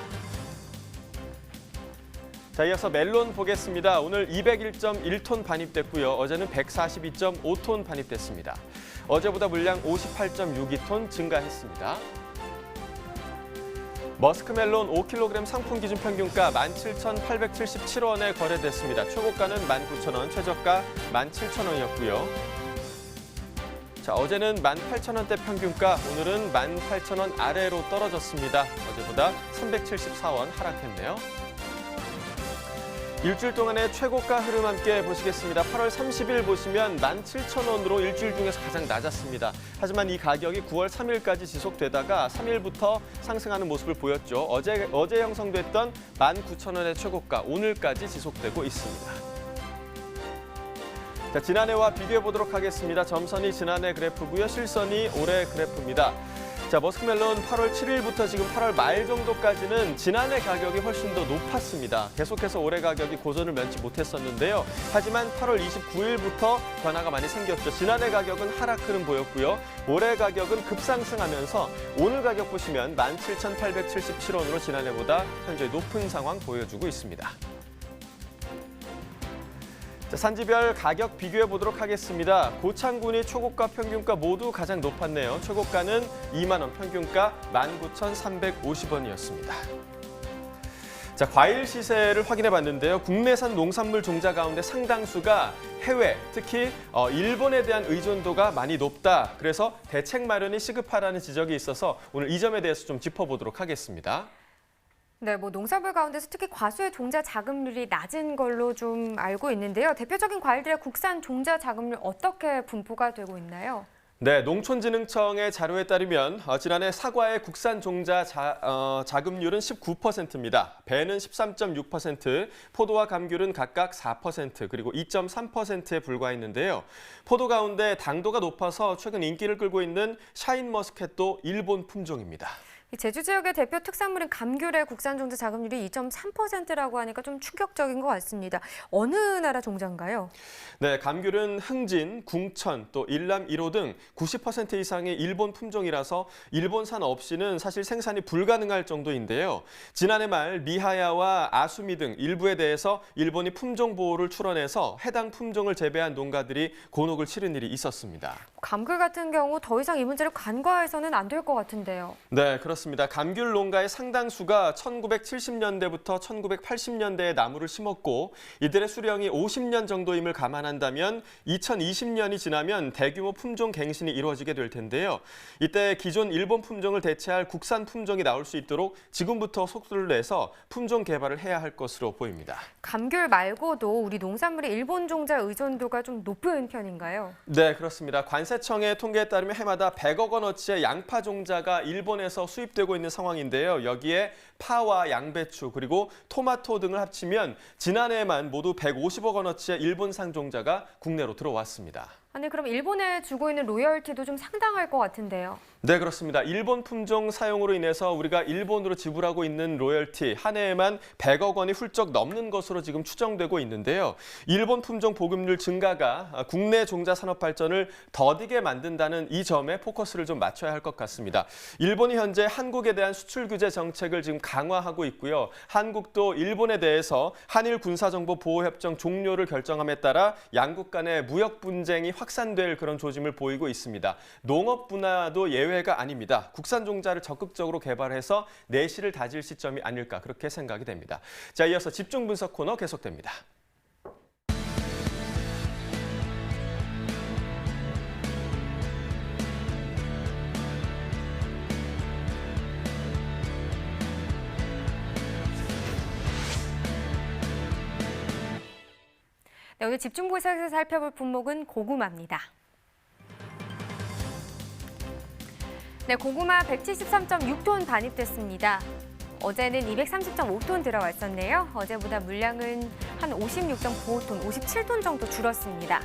자, 이어서 멜론 보겠습니다. 오늘 201.1톤 반입됐고요. 어제는 142.5톤 반입됐습니다. 어제보다 물량 58.62톤 증가했습니다. 머스크멜론 5kg 상품 기준 평균가 17,877원에 거래됐습니다. 최고가는 19,000원, 최저가 17,000원이었고요. 자, 어제는 18,000원대 평균가, 오늘은 18,000원 아래로 떨어졌습니다. 어제보다 374원 하락했네요. 일주일 동안의 최고가 흐름 함께 보시겠습니다. 8월 30일 보시면 17,000원으로 일주일 중에서 가장 낮았습니다. 하지만 이 가격이 9월 3일까지 지속되다가 3일부터 상승하는 모습을 보였죠. 어제 형성됐던 19,000원의 최고가 오늘까지 지속되고 있습니다. 자, 지난해와 비교해 보도록 하겠습니다. 점선이 지난해 그래프고요. 실선이 올해 그래프입니다. 자, 머스크멜론 8월 7일부터 지금 8월 말 정도까지는 지난해 가격이 훨씬 더 높았습니다. 계속해서 올해 가격이 고전을 면치 못했었는데요. 하지만 8월 29일부터 변화가 많이 생겼죠. 지난해 가격은 하락 흐름 보였고요. 올해 가격은 급상승하면서 오늘 가격 보시면 17,877원으로 지난해보다 현재 높은 상황 보여주고 있습니다. 자, 산지별 가격 비교해 보도록 하겠습니다. 고창군이 초고가, 평균가 모두 가장 높았네요. 최고가는 2만 원, 평균가 19,350원이었습니다. 자, 과일 시세를 확인해 봤는데요. 국내산 농산물 종자 가운데 상당수가 해외, 특히 일본에 대한 의존도가 많이 높다. 그래서 대책 마련이 시급하다는 지적이 있어서 오늘 이 점에 대해서 좀 짚어보도록 하겠습니다. 네, 농산물 가운데서 특히 과수의 종자 자급률이 낮은 걸로 좀 알고 있는데요. 대표적인 과일들의 국산 종자 자급률 어떻게 분포가 되고 있나요? 네, 농촌진흥청의 자료에 따르면 지난해 사과의 국산 종자 자급률은 19%입니다. 배는 13.6%, 포도와 감귤은 각각 4%, 그리고 2.3%에 불과했는데요. 포도 가운데 당도가 높아서 최근 인기를 끌고 있는 샤인머스켓도 일본 품종입니다. 제주 지역의 대표 특산물인 감귤의 국산 종자 자급률이 2.3%라고 하니까 좀 충격적인 것 같습니다. 어느 나라 종자인가요? 네, 감귤은 흥진, 궁천, 또 일남 1호 등 90% 이상의 일본 품종이라서 일본산 없이는 사실 생산이 불가능할 정도인데요. 지난해 말 미하야와 아수미 등 일부에 대해서 일본이 품종 보호를 출원해서 해당 품종을 재배한 농가들이 곤혹을 치른 일이 있었습니다. 감귤 같은 경우 더 이상 이 문제를 간과해서는 안 될 것 같은데요. 네, 그렇습니다. 감귤 농가의 상당수가 1970년대부터 1980년대에 나무를 심었고 이들의 수령이 50년 정도임을 감안한다면 2020년이 지나면 대규모 품종 갱신이 이루어지게 될 텐데요. 이때 기존 일본 품종을 대체할 국산 품종이 나올 수 있도록 지금부터 속도를 내서 품종 개발을 해야 할 것으로 보입니다. 감귤 말고도 우리 농산물의 일본 종자 의존도가 좀 높은 편인가요? 네, 그렇습니다. 관세청의 통계에 따르면 해마다 100억 원어치의 양파 종자가 일본에서 수입되고 있는 상황인데요. 여기에 파와 양배추 그리고 토마토 등을 합치면 지난해에만 모두 150억 원어치의 일본산 종자가 국내로 들어왔습니다. 아니, 그럼 일본에 주고 있는 로열티도 좀 상당할 것 같은데요. 네, 그렇습니다. 일본 품종 사용으로 인해서 우리가 일본으로 지불하고 있는 로열티 한 해에만 100억 원이 훌쩍 넘는 것으로 지금 추정되고 있는데요. 일본 품종 보급률 증가가 국내 종자 산업 발전을 더디게 만든다는 이 점에 포커스를 좀 맞춰야 할 것 같습니다. 일본이 현재 한국에 대한 수출 규제 정책을 지금 강화하고 있고요. 한국도 일본에 대해서 한일 군사정보 보호협정 종료를 결정함에 따라 양국 간의 무역 분쟁이 확산될 그런 조짐을 보이고 있습니다. 농업 분야도 예외가 아닙니다. 국산 종자를 적극적으로 개발해서 내실을 다질 시점이 아닐까 그렇게 생각이 됩니다. 자, 이어서 집중 분석 코너 계속됩니다. 네, 오늘 집중 분석에서 살펴볼 품목은 고구마입니다. 네, 고구마 173.6톤 반입됐습니다. 어제는 230.5톤 들어왔었네요. 어제보다 물량은 한 56.95톤, 57톤 정도 줄었습니다.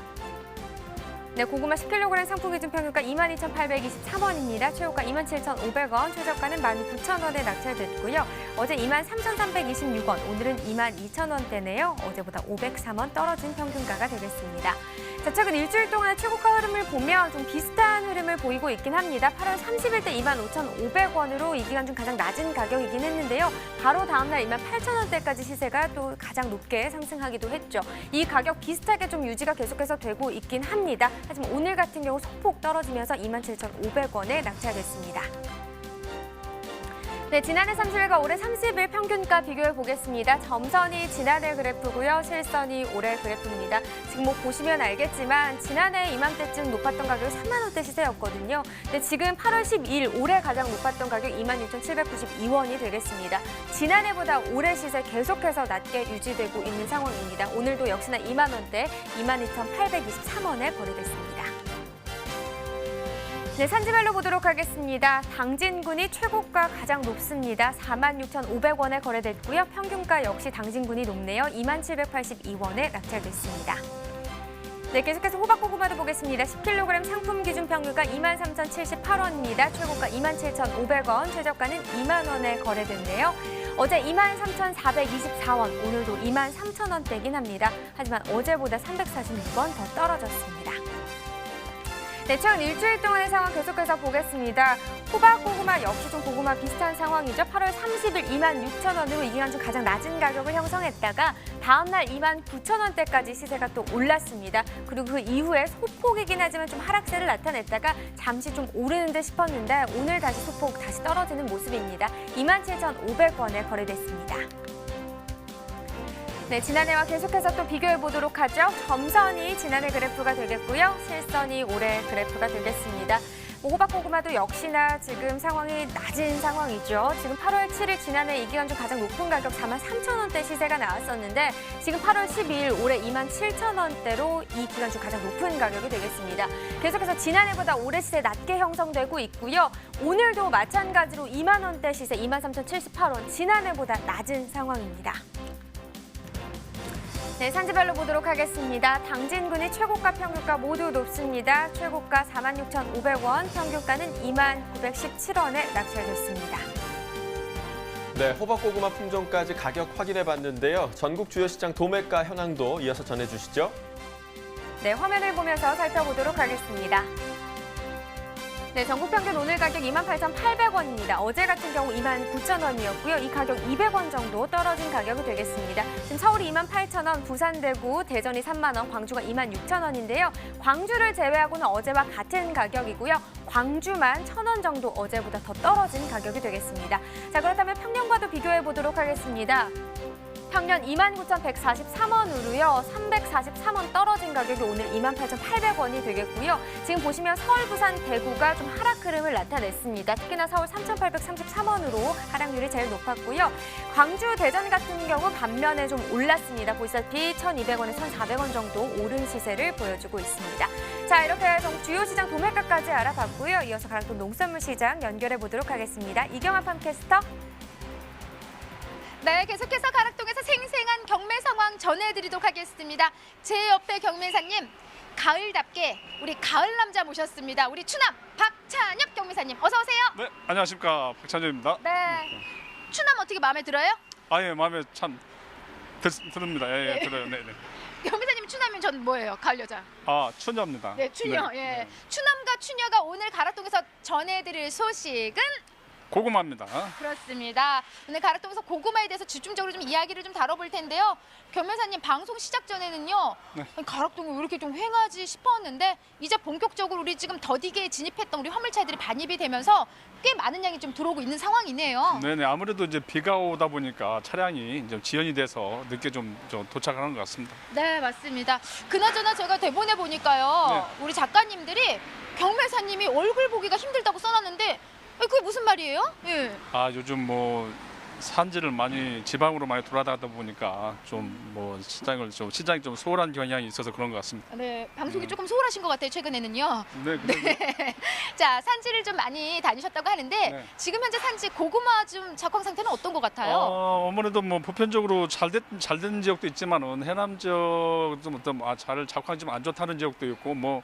네, 고구마 10kg 상품 기준 평균가 22,823원입니다. 최고가 27,500원, 최저가는 19,000원에 낙찰됐고요. 어제 23,326원, 오늘은 22,000원대네요. 어제보다 503원 떨어진 평균가가 되겠습니다. 자, 최근 일주일 동안의 최고가 흐름을 보면 좀 비슷한 흐름을 보이고 있긴 합니다. 8월 30일 때 25,500원으로 이 기간 중 가장 낮은 가격이긴 했는데요. 바로 다음날 28,000원대까지 시세가 또 가장 높게 상승하기도 했죠. 이 가격 비슷하게 좀 유지가 계속해서 되고 있긴 합니다. 하지만 오늘 같은 경우 소폭 떨어지면서 27,500원에 낙찰됐습니다. 네, 지난해 30일과 올해 30일 평균가 비교해 보겠습니다. 점선이 지난해 그래프고요. 실선이 올해 그래프입니다. 지금 보시면 알겠지만 지난해 이맘때쯤 높았던 가격이 3만 원대 시세였거든요. 근데 지금 8월 12일 올해 가장 높았던 가격 26,792원이 되겠습니다. 지난해보다 올해 시세 계속해서 낮게 유지되고 있는 상황입니다. 오늘도 역시나 2만 원대 22,823원에 거래됐습니다. 네, 산지별로 보도록 하겠습니다. 당진군이 최고가 가장 높습니다. 46,500원에 거래됐고요. 평균가 역시 당진군이 높네요. 27,782원에 낙찰됐습니다. 네, 계속해서 호박고구마도 보겠습니다. 10kg 상품 기준 평균가 23,078원입니다. 최고가 27,500원, 최저가는 2만 원에 거래됐네요. 어제 23,424원, 오늘도 23,000원대긴 합니다. 하지만 어제보다 346원 더 떨어졌습니다. 네, 최근 일주일 동안의 상황 계속해서 보겠습니다. 호박고구마 역시 좀 고구마 비슷한 상황이죠. 8월 30일 26,000원으로 이 기간 중 가장 낮은 가격을 형성했다가 다음 날 29,000원대까지 시세가 또 올랐습니다. 그리고 그 이후에 소폭이긴 하지만 좀 하락세를 나타냈다가 잠시 좀 오르는 듯 싶었는데 오늘 다시 소폭 다시 떨어지는 모습입니다. 27,500원에 거래됐습니다. 네, 지난해와 계속해서 또 비교해 보도록 하죠. 점선이 지난해 그래프가 되겠고요. 실선이 올해 그래프가 되겠습니다. 호박고구마도 역시나 지금 상황이 낮은 상황이죠. 지금 8월 7일 지난해 이 기간 중 가장 높은 가격 43,000원대 시세가 나왔었는데 지금 8월 12일 올해 27,000원대로 이 기간 중 가장 높은 가격이 되겠습니다. 계속해서 지난해보다 올해 시세 낮게 형성되고 있고요. 오늘도 마찬가지로 2만 원대 시세 23,078원, 지난해보다 낮은 상황입니다. 네, 산지별로 보도록 하겠습니다. 당진군이 최고가 평균가 모두 높습니다. 최고가 46,500원, 평균가는 29,917원에 낙찰됐습니다. 네, 호박고구마 품종까지 가격 확인해 봤는데요. 전국 주요 시장 도매가 현황도 이어서 전해주시죠. 네, 화면을 보면서 살펴보도록 하겠습니다. 네, 전국 평균 오늘 가격 28,800원입니다. 어제 같은 경우 29,000원이었고요. 이 가격 200원 정도 떨어진 가격이 되겠습니다. 지금 서울이 28,000원, 부산, 대구, 대전이 3만 원, 광주가 26,000원인데요. 광주를 제외하고는 어제와 같은 가격이고요. 광주만 1,000원 정도 어제보다 더 떨어진 가격이 되겠습니다. 자, 그렇다면 평년과도 비교해 보도록 하겠습니다. 평년 29,143원으로요. 343원 떨어진 가격이 오늘 28,800원이 되겠고요. 지금 보시면 서울, 부산, 대구가 좀 하락 흐름을 나타냈습니다. 특히나 서울 3,833원으로 하락률이 제일 높았고요. 광주, 대전 같은 경우 반면에 좀 올랐습니다. 보시다시피 1,200원에서 1,400원 정도 오른 시세를 보여주고 있습니다. 자, 이렇게 주요 시장 도매가까지 알아봤고요. 이어서 가락동 농산물 시장 연결해 보도록 하겠습니다. 이경아 팜캐스터. 네, 계속해서 가락동에서 생생한 경매 상황 전해드리도록 하겠습니다. 제 옆에 경매사님, 가을답게 우리 가을 남자 모셨습니다. 우리 추남 박찬엽 경매사님, 어서 오세요. 네, 안녕하십니까, 박찬엽입니다. 네, 추남 어떻게 마음에 들어요? 예, 마음에 참 듭니다. 예, 들어요. 네. 경매사님 추남이면 전 뭐예요? 가을 여자. 추녀입니다. 네, 추녀. 네, 예, 네. 추남과 추녀가 오늘 가락동에서 전해드릴 소식은 고구마입니다. 그렇습니다. 오늘 가락동에서 고구마에 대해서 집중적으로 좀 이야기를 좀 다뤄볼 텐데요. 경매사님, 방송 시작 전에는요. 네. 가락동이 왜 이렇게 좀 휑하지 싶었는데 이제 본격적으로 우리 지금 더디게 진입했던 우리 화물차들이 반입이 되면서 꽤 많은 양이 좀 들어오고 있는 상황이네요. 네네, 아무래도 이제 비가 오다 보니까 차량이 이제 지연이 돼서 늦게 좀 도착하는 것 같습니다. 네, 맞습니다. 그나저나 제가 대본에 보니까요. 네. 우리 작가님들이 경매사님이 얼굴 보기가 힘들다고 써놨는데 그게 무슨 말이에요? 예. 요즘 뭐 산지를 많이 지방으로 많이 돌아다니다 보니까 좀 뭐 시장이 좀 소홀한 경향이 있어서 그런 것 같습니다. 네, 방송이 조금 소홀하신 것 같아요, 최근에는요. 네, 네. 자, 산지를 좀 많이 다니셨다고 하는데 네. 지금 현재 산지 고구마 좀 작황 상태는 어떤 것 같아요? 아무래도 뭐 보편적으로 잘 된 지역도 있지만은 해남 지역 좀 어떤 작황이 좀 안 좋다는 지역도 있고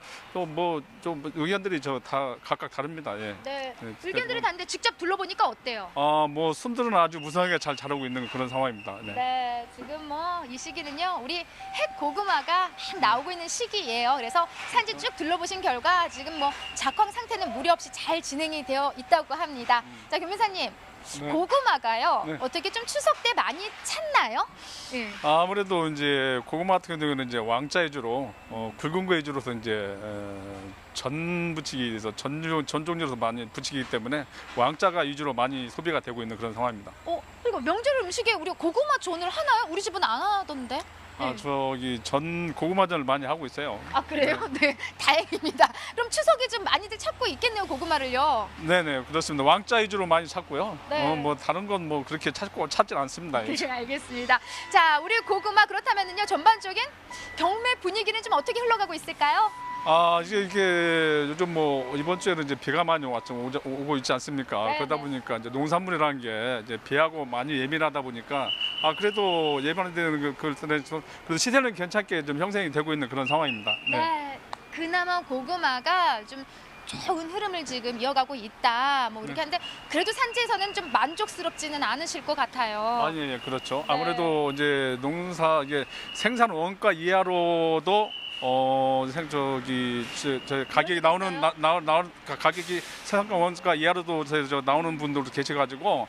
좀 의견들이 다 각각 다릅니다. 예. 네, 네, 의견들이 다른데 직접 둘러보니까 어때요? 뭐 순들은 아주 무성하게 잘 자라고 있는 그런 상황입니다. 네. 네, 지금 뭐 이 시기는요, 우리 핵 고구마가 막 나오고 있는 시기예요. 그래서 산지 쭉 둘러보신 결과 지금 뭐 작황 상태는 무리 없이 잘 진행이 되어 있다고 합니다. 자, 경매사님, 네. 고구마가요. 네. 어떻게 좀 추석 때 많이 찼나요? 예. 아무래도 이제 고구마 같은 경우는 이제 왕자 위주로 굵은 거 위주로서 이제 전 부치기에서 전 종류로서 많이 부치기 때문에 왕자가 위주로 많이 소비가 되고 있는 그런 상황입니다. 그리고 명절 음식에 우리 고구마 전을 하나요? 우리 집은 안 하던데. 저기 전 고구마전을 많이 하고 있어요. 아, 그래요? 네, 다행입니다. 그럼 추석에 좀 많이들 찾고 있겠네요, 고구마를요. 네네, 그렇습니다. 왕자 위주로 많이 찾고요. 네. 뭐 다른 건 뭐 그렇게 찾진 않습니다. 네, 알겠습니다. 자, 우리 고구마 그렇다면요, 전반적인 경매 분위기는 좀 어떻게 흘러가고 있을까요? 이게 요즘 뭐 이번 주에는 이제 비가 많이 오고 있지 않습니까? 네, 그러다 네. 보니까 이제 농산물이라는 게 이제 비하고 많이 예민하다 보니까 그래도 예반되는 그래도 시세는 괜찮게 좀 형성이 되고 있는 그런 상황입니다. 네. 그나마 고구마가 좀 좋은 흐름을 지금 이어가고 있다. 뭐 이렇게 하는데 그래도 산지에서는 좀 만족스럽지는 않으실 것 같아요. 예, 그렇죠. 네. 아무래도 이제 농사 이게 생산 원가 이하로도 저 가격이 나오는 가격이 생산 원가 이하로도 저 나오는 분들도 계셔가지고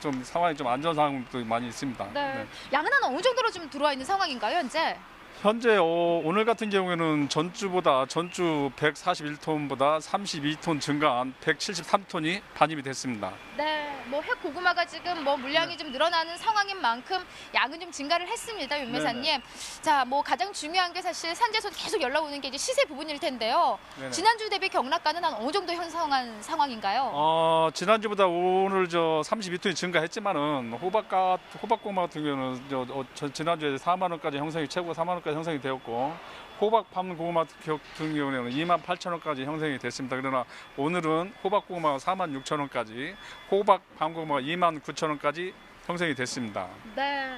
좀 상황이 좀 안전 상황도 많이 있습니다. 네. 양은 한 어느 정도로 좀 들어와 있는 상황인가요, 현재? 현재 오늘 같은 경우에는 전주 141톤보다 32톤 증가한 173톤이 반입이 됐습니다. 네, 뭐 핵고구마가 지금 뭐 물량이 좀 늘어나는 상황인 만큼 양은 좀 증가를 했습니다, 윤매사님. 자, 뭐 가장 중요한 게 사실 산지에서 계속 연락 오는 게 이제 시세 부분일 텐데요. 네네. 지난주 대비 경락가는 한 어느 정도 형성한 상황인가요? 지난주보다 오늘 32톤이 증가했지만은 호박고구마 같은 경우는 지난주에 4만 원까지 형성이 최고 4만 원까지 형성이 되었고 호박 밤고구마 같은 경우에는 28,000원까지 형성이 됐습니다. 그러나 오늘은 호박고구마가 46,000원까지 호박 밤고구마가 29,000원까지 형성이 됐습니다. 네.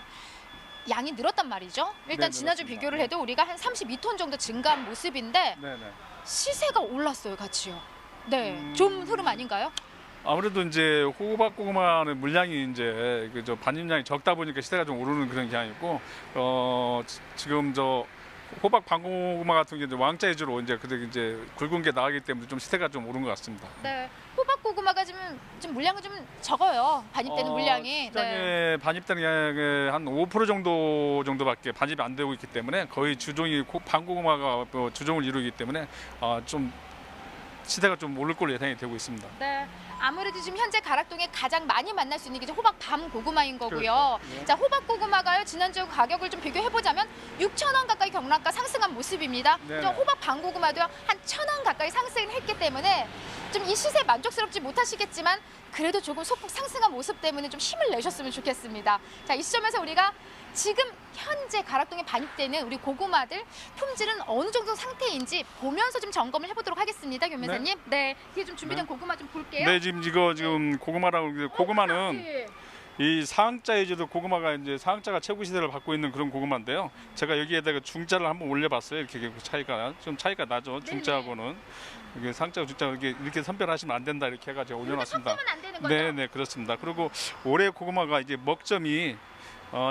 양이 늘었단 말이죠. 일단 네, 지난주 늘었습니다. 비교를 해도 우리가 한 32톤 정도 증가한 모습인데 네네. 시세가 올랐어요, 같이요. 네, 좀 흐름 아닌가요? 아무래도 이제 호박고구마는 물량이 이제 반입량이 적다 보니까 시세가 좀 오르는 그런 경향이고 지금 호박 밤고구마 같은 게 이제 왕자 위주로 이제 굵은 게 나가기 때문에 좀 시세가 좀 오른 것 같습니다. 네, 호박고구마가 지금 좀 물량은 좀 적어요. 반입되는 물량이. 시장에 네. 반입되는 게 한 5% 정도밖에 반입이 안 되고 있기 때문에 거의 주종이 밤고구마가 주종을 이루기 때문에 좀 시세가 좀 오를 걸로 예상이 되고 있습니다. 네. 아무래도 지금 현재 가락동에 가장 많이 만날 수 있는 게 호박 밤 고구마인 거고요. 그렇죠. 네. 자, 호박 고구마가요. 지난주 가격을 좀 비교해 보자면 6,000원 가까이 경락가 상승한 모습입니다. 네. 좀 호박 밤 고구마도요. 한 1,000원 가까이 상승을 했기 때문에 좀 이 시세에 만족스럽지 못하시겠지만 그래도 조금 소폭 상승한 모습 때문에 좀 힘을 내셨으면 좋겠습니다. 자, 이 시점에서 우리가 지금 현재 가락동에 반입되는 우리 고구마들 품질은 어느 정도 상태인지 보면서 좀 점검을 해보도록 하겠습니다, 교매사님. 네, 뒤에 좀 준비된 고구마 좀 볼게요. 네, 지금 고구마라고 고구마는 네. 이 상자 위주로 고구마가 이제 상자가 최고 시세를 받고 있는 그런 고구마인데요. 제가 여기에다가 중자를 한번 올려봤어요. 이렇게 차이가 나죠. 중자하고는 이게 상자하고 중자 이렇게 선별하시면 안 된다 이렇게 해가지고 올려놨습니다. 섞으면 안 되는 거죠? 네, 그렇습니다. 그리고 올해 고구마가 이제 먹점이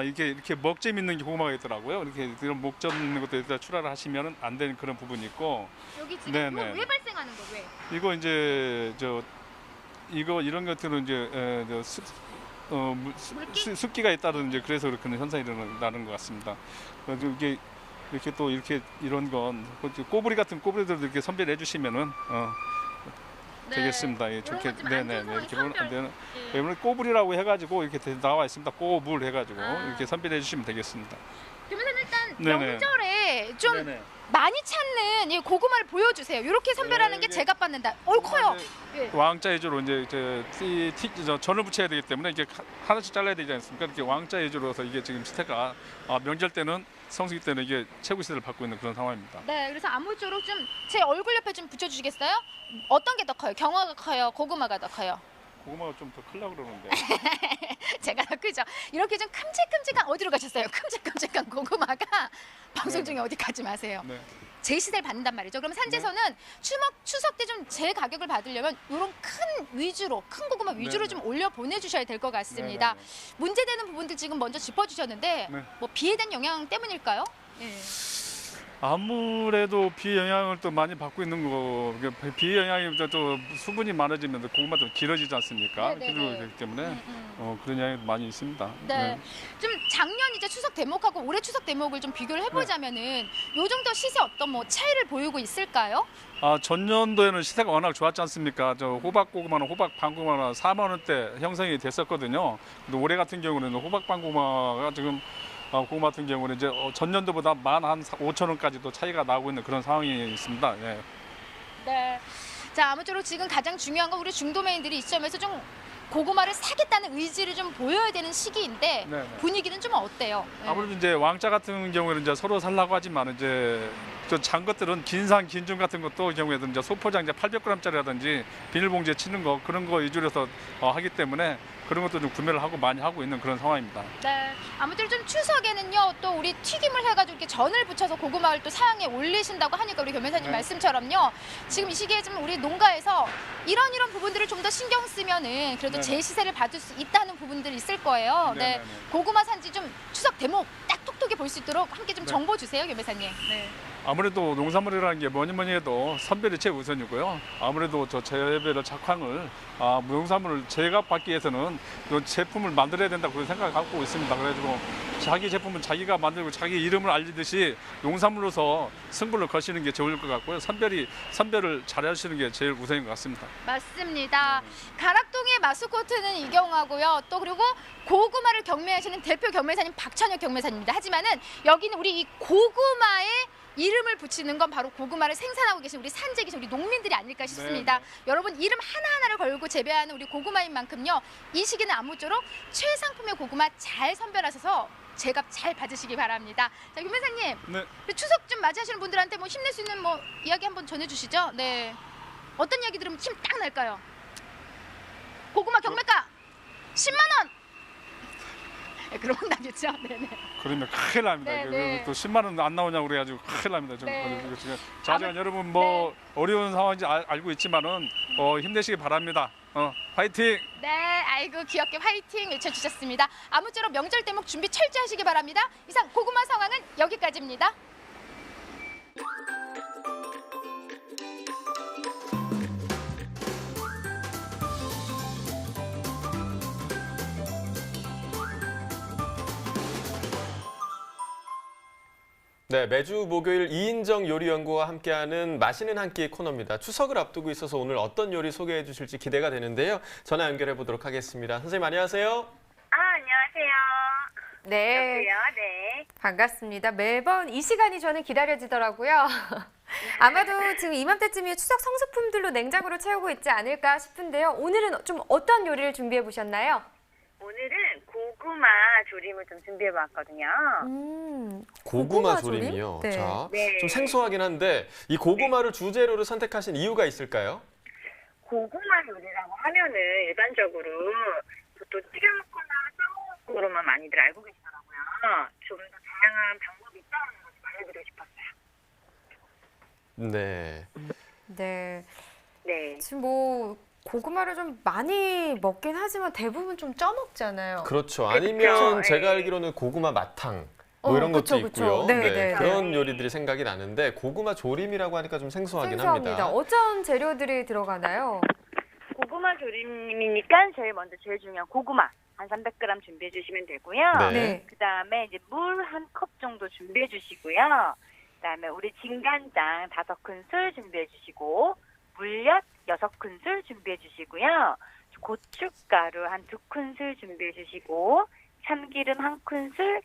이렇게 먹점 있는 고구마가 있더라고요. 이렇게 이런 먹점 있는 것도 일단 출하를 하시면 안 되는 그런 부분이 있고. 여기 지금 네네. 왜 발생하는 거 왜? 이거 이제 이런 것들은 이제 습기가 있다는 이제 그래서 그런 현상이 일어나는 것 같습니다. 그래서 이게 이렇게 또 이런 건 꼬부리 같은 꼬부리들도 이렇게 선별해 주시면은 네. 되겠습니다. 예, 그런 좋게 것좀 안 네네 좋은 이렇게 선별. 보면 안 되는. 예. 네, 꼬부리라고 해가지고 이렇게 나와 있습니다. 꼬불 해가지고 아. 이렇게 선별해 주시면 되겠습니다. 교매사님 일단 네네. 명절에 좀 네네. 많이 찾는 이 고구마를 보여주세요. 이렇게 선별하는 게 이게- 제가 받는다. 커요. 예. 왕자 위주로 이제 전을 붙여야 되기 때문에 이게 하나씩 잘라야 되지 않습니까? 이렇게 왕자 위주로 해서 이게 지금 시세가 명절 때는 성수기 때는 이게 최고 시세를 받고 있는 그런 상황입니다. 네, 그래서 아무쪼록 좀 제 얼굴 옆에 좀 붙여주시겠어요? 어떤 게 더 커요? 경화가 커요? 고구마가 더 커요? 고구마가 좀 더 크려고 그러는데. 제가 더 크죠? 이렇게 좀 큼직큼직한 어디로 가셨어요? 큼직큼직한 고구마가 방송 중에 어디 가지 마세요. 네. 제 시세를 받는단 말이죠. 그럼 산지에서는 추석 때 좀 제 가격을 받으려면 이런 큰 고구마 위주로 네네. 좀 올려 보내주셔야 될 것 같습니다. 네네네. 문제되는 부분들 지금 먼저 짚어주셨는데 네. 뭐 비에 대한 영향 때문일까요? 예. 아무래도 비 영향을 또 많이 받고 있는 거. 비 영향이 또 수분이 많아지면 고구마 좀 길어지지 않습니까? 네네네. 그렇기 때문에 그런 영향이 많이 있습니다. 네. 좀 작년 이제 추석 대목하고 올해 추석 대목을 좀 비교를 해보자면은 요 정도 시세 어떤 뭐 차이를 보이고 있을까요? 전년도에는 시세가 워낙 좋았지 않습니까? 호박고구마는 호박 밤고구마는 4만 원대 형성이 됐었거든요. 근데 올해 같은 경우는 호박 밤고구마가 지금 고구마 같은 경우는 이제 전년도보다 한 5,000원까지도 차이가 나고 있는 그런 상황이 있습니다. 예. 네. 자, 아무쪼록 지금 가장 중요한 건 우리 중도매인들이 이 시점에서 좀 고구마를 사겠다는 의지를 좀 보여야 되는 시기인데 네네. 분위기는 좀 어때요? 네. 아무래도 이제 왕자 같은 경우에는 이제 서로 살라고 하지만 이제 장 것들은 긴상, 긴중 같은 것도 이 경우에는 이제 소포장 이제 800g짜리라든지 비닐봉지에 치는 거 그런 거 위주로 해서 하기 때문에 그런 것도 좀 구매를 하고 많이 하고 있는 그런 상황입니다. 네. 아무튼 좀 추석에는요, 또 우리 튀김을 해가지고 이렇게 전을 붙여서 고구마를 또 사양에 올리신다고 하니까 우리 변호사님 말씀처럼요. 지금 이 시기에 좀 우리 농가에서 이런 부분들을 좀 더 신경 쓰면은 그래도 제 시세를 받을 수 있다는 부분들이 있을 거예요. 네. 고구마 산지 좀 추석 대목 딱 톡톡히 볼 수 있도록 함께 좀 정보 주세요, 변호사님. 네. 아무래도 농산물이라는 게 뭐니 해도 선별이 최우선이고요. 아무래도 저 재배를 작황을 농산물을 제값받기 위해서는 이 제품을 만들어야 된다고 그런 생각을 갖고 있습니다. 그래가지고 자기 제품은 자기가 만들고 자기 이름을 알리듯이 농산물로서 승부를 거시는 게 좋을 것 같고요. 선별을 잘 하시는 게 제일 우선인 것 같습니다. 맞습니다. 가락동의 마스코트는 이경하고요. 또 그리고 고구마를 경매하시는 대표 경매사님 박찬혁 경매사님입니다. 하지만은 여기는 우리 이 고구마에 이름을 붙이는 건 바로 고구마를 생산하고 계신 우리 산지에 계신 우리 농민들이 아닐까 싶습니다. 여러분 이름 하나하나를 걸고 재배하는 우리 고구마인 만큼요. 이 시기는 아무쪼록 최상품의 고구마 잘 선별하셔서 제값 잘 받으시기 바랍니다. 자, 김회장님. 네. 추석 좀 맞이하시는 분들한테 뭐 힘낼 수 있는 뭐 이야기 한번 전해주시죠. 네. 어떤 이야기 들으면 힘 딱 날까요? 고구마 경매가 10만 원. 네, 그러면 나겠죠. 네네. 그러면 큰일 납니다. 네. 또 10만 원 안 나오냐고 그래가지고 큰일 납니다. 자, 여러분 뭐 어려운 상황인지 알고 있지만은 힘내시기 바랍니다. 화이팅! 네, 아이고 귀엽게 화이팅 외쳐주셨습니다. 아무쪼록 명절 대목 준비 철저히 하시기 바랍니다. 이상 고구마 상황은 여기까지입니다. 네, 매주 목요일 이인정 요리연구와 함께하는 맛있는 한 끼 코너입니다. 추석을 앞두고 있어서 오늘 어떤 요리 소개해 주실지 기대가 되는데요. 전화 연결해 보도록 하겠습니다. 선생님 안녕하세요. 안녕하세요. 네. 여보세요? 네. 반갑습니다. 매번 이 시간이 저는 기다려지더라고요. 아마도 지금 이맘때쯤에 추석 성수품들로 냉장고를 채우고 있지 않을까 싶은데요. 오늘은 좀 어떤 요리를 준비해 보셨나요? 오늘은 고구마 조림을 좀 준비해 봤거든요. 고구마 조림이요. 네. 자, 네. 좀 생소하긴 한데 이 고구마를 주재료로 선택하신 이유가 있을까요? 고구마 요리라고 하면은 일반적으로 보통 튀겨 먹거나 싸먹으로만 많이들 알고 계시더라고요. 좀 더 다양한 방법이 있다는 것을 알려드리고 싶었어요. 네. 네. 네. 지금 뭐 고구마를 좀 많이 먹긴 하지만 대부분 좀 쪄먹잖아요. 그렇죠. 아니면 그렇죠. 제가 네. 알기로는 고구마 마탕 뭐 이런 것도 그쵸. 있고요. 네. 그런 요리들이 생각이 나는데 고구마 조림이라고 하니까 좀 생소하긴 생소합니다. 합니다. 어떤 재료들이 들어가나요? 고구마 조림이니까 제일 중요한 고구마 한 300g 준비해 주시면 되고요. 네. 그다음에 이제 물 한 컵 정도 준비해 주시고요. 그다음에 우리 진간장 5큰술 준비해 주시고 물엿 6큰술 준비해 주시고요. 고춧가루 한 2큰술 준비해 주시고 참기름 1큰술,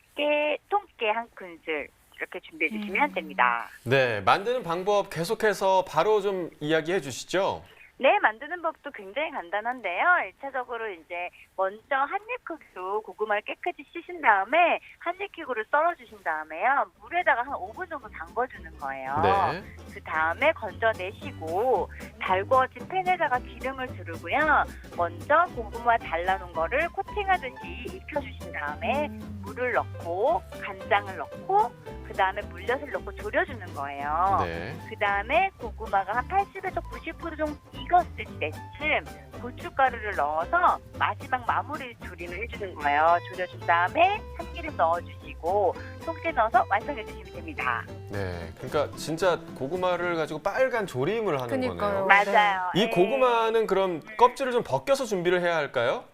통깨 1큰술 이렇게 준비해 주시면 됩니다. 네, 만드는 방법 계속해서 바로 좀 이야기해 주시죠. 네, 만드는 법도 굉장히 간단한데요. 1차적으로 이제 먼저 한입 크기로 고구마를 깨끗이 씻은 다음에 한입 크기로 썰어주신 다음에요. 물에다가 한 5분 정도 담궈주는 거예요. 네. 그 다음에 건져내시고 달구어진 팬에다가 기름을 두르고요. 먼저 고구마 잘라놓은 거를 코팅하듯이 익혀주신 다음에 물을 넣고 간장을 넣고 그 다음에 물엿을 넣고 졸여주는 거예요. 네. 그 다음에 고구마가 한 80에서 90% 정도 익었을 때쯤 고춧가루를 넣어서 마지막 마무리 조림을 해주는 거예요. 졸여준 다음에 참기름 넣어주시고 통깨 넣어서 완성해주시면 됩니다. 네. 그러니까 진짜 고구마를 가지고 빨간 조림을 하는 거네요. 맞아요. 이 네. 고구마는 그럼 껍질을 좀 벗겨서 준비를 해야 할까요?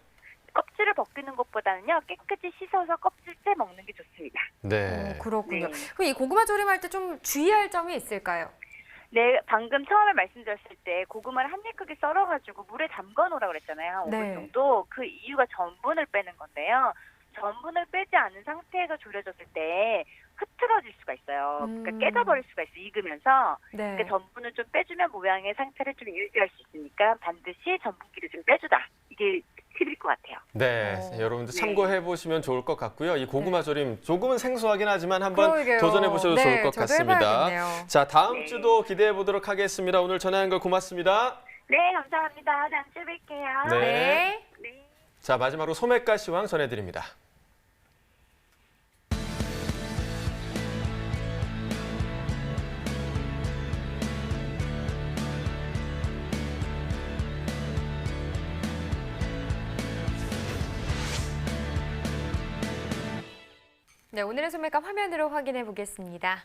껍질을 벗기는 것보다는요. 깨끗이 씻어서 껍질째 먹는 게 좋습니다. 네. 그렇군요. 네. 그럼 이 고구마 조림할 때 좀 주의할 점이 있을까요? 네, 방금 처음에 말씀드렸을 때 고구마를 한 입 크기 썰어가지고 물에 담가 놓으라고 그랬잖아요. 한 5분 네. 정도. 그 이유가 전분을 빼는 건데요. 전분을 빼지 않은 상태에서 졸여졌을 때 흐트러질 수가 있어요. 그러니까 깨져버릴 수가 있어요. 익으면서. 네. 그러니까 전분을 좀 빼주면 모양의 상태를 좀 유지할 수 있으니까 반드시 전분기를 좀 빼주다. 이게 팁일 것 같아요. 네, 여러분들 네. 참고해 보시면 좋을 것 같고요. 이 고구마 조림 조금은 생소하긴 하지만 한번 그러게요. 도전해 보셔도 네, 좋을 것 저도 같습니다. 해봐야겠네요. 자, 다음 네. 주도 기대해 보도록 하겠습니다. 오늘 전화한 거 고맙습니다. 네, 감사합니다. 다음 주에 뵐게요. 네. 네. 네. 자, 마지막으로 소매가 시황 전해드립니다. 네, 오늘의 소매가 화면으로 확인해 보겠습니다.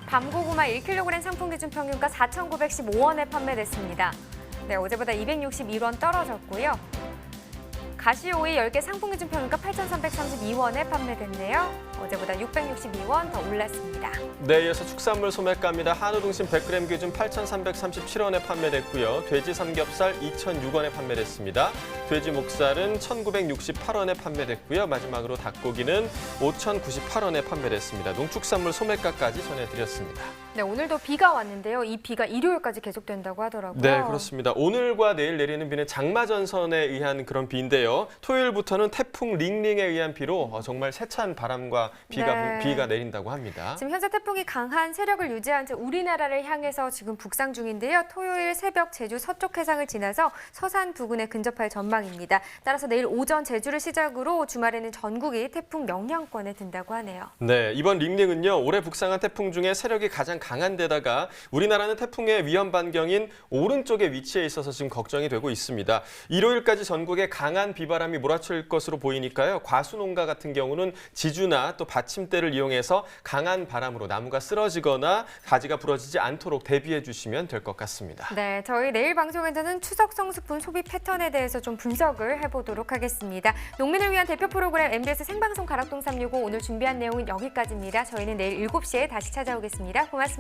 밤고구마 1kg 상품 기준 평균가 4,915원에 판매됐습니다. 네, 어제보다 261원 떨어졌고요. 가시오이 10개 상품 기준 평균가 8,332원에 판매됐네요. 어제보다 662원 더 올랐습니다. 네, 이어서 축산물 소매가입니다. 한우 등심 100g 기준 8,337원에 판매됐고요. 돼지 삼겹살 2,006원에 판매됐습니다. 돼지 목살은 1,968원에 판매됐고요. 마지막으로 닭고기는 5,098원에 판매됐습니다. 농축산물 소매가까지 전해드렸습니다. 네, 오늘도 비가 왔는데요. 이 비가 일요일까지 계속된다고 하더라고요. 네, 그렇습니다. 오늘과 내일 내리는 비는 장마 전선에 의한 그런 비인데요. 토요일부터는 태풍 링링에 의한 비로 정말 세찬 바람과 비가 내린다고 합니다. 지금 현재 태풍이 강한 세력을 유지한 채 우리나라를 향해서 지금 북상 중인데요. 토요일 새벽 제주 서쪽 해상을 지나서 서산 부근에 근접할 전망입니다. 따라서 내일 오전 제주를 시작으로 주말에는 전국이 태풍 영향권에 든다고 하네요. 네, 이번 링링은요. 올해 북상한 태풍 중에 세력이 가장 강한 데다가 우리나라는 태풍의 위험 반경인 오른쪽에 위치해 있어서 지금 걱정이 되고 있습니다. 일요일까지 전국에 강한 비바람이 몰아칠 것으로 보이니까요. 과수농가 같은 경우는 지주나 또 받침대를 이용해서 강한 바람으로 나무가 쓰러지거나 가지가 부러지지 않도록 대비해 주시면 될 것 같습니다. 네, 저희 내일 방송에서는 추석 성수품 소비 패턴에 대해서 좀 분석을 해보도록 하겠습니다. 농민을 위한 대표 프로그램 MBS 생방송 가락동 365 오늘 준비한 내용은 여기까지입니다. 저희는 내일 7시에 다시 찾아오겠습니다. 고맙습니다.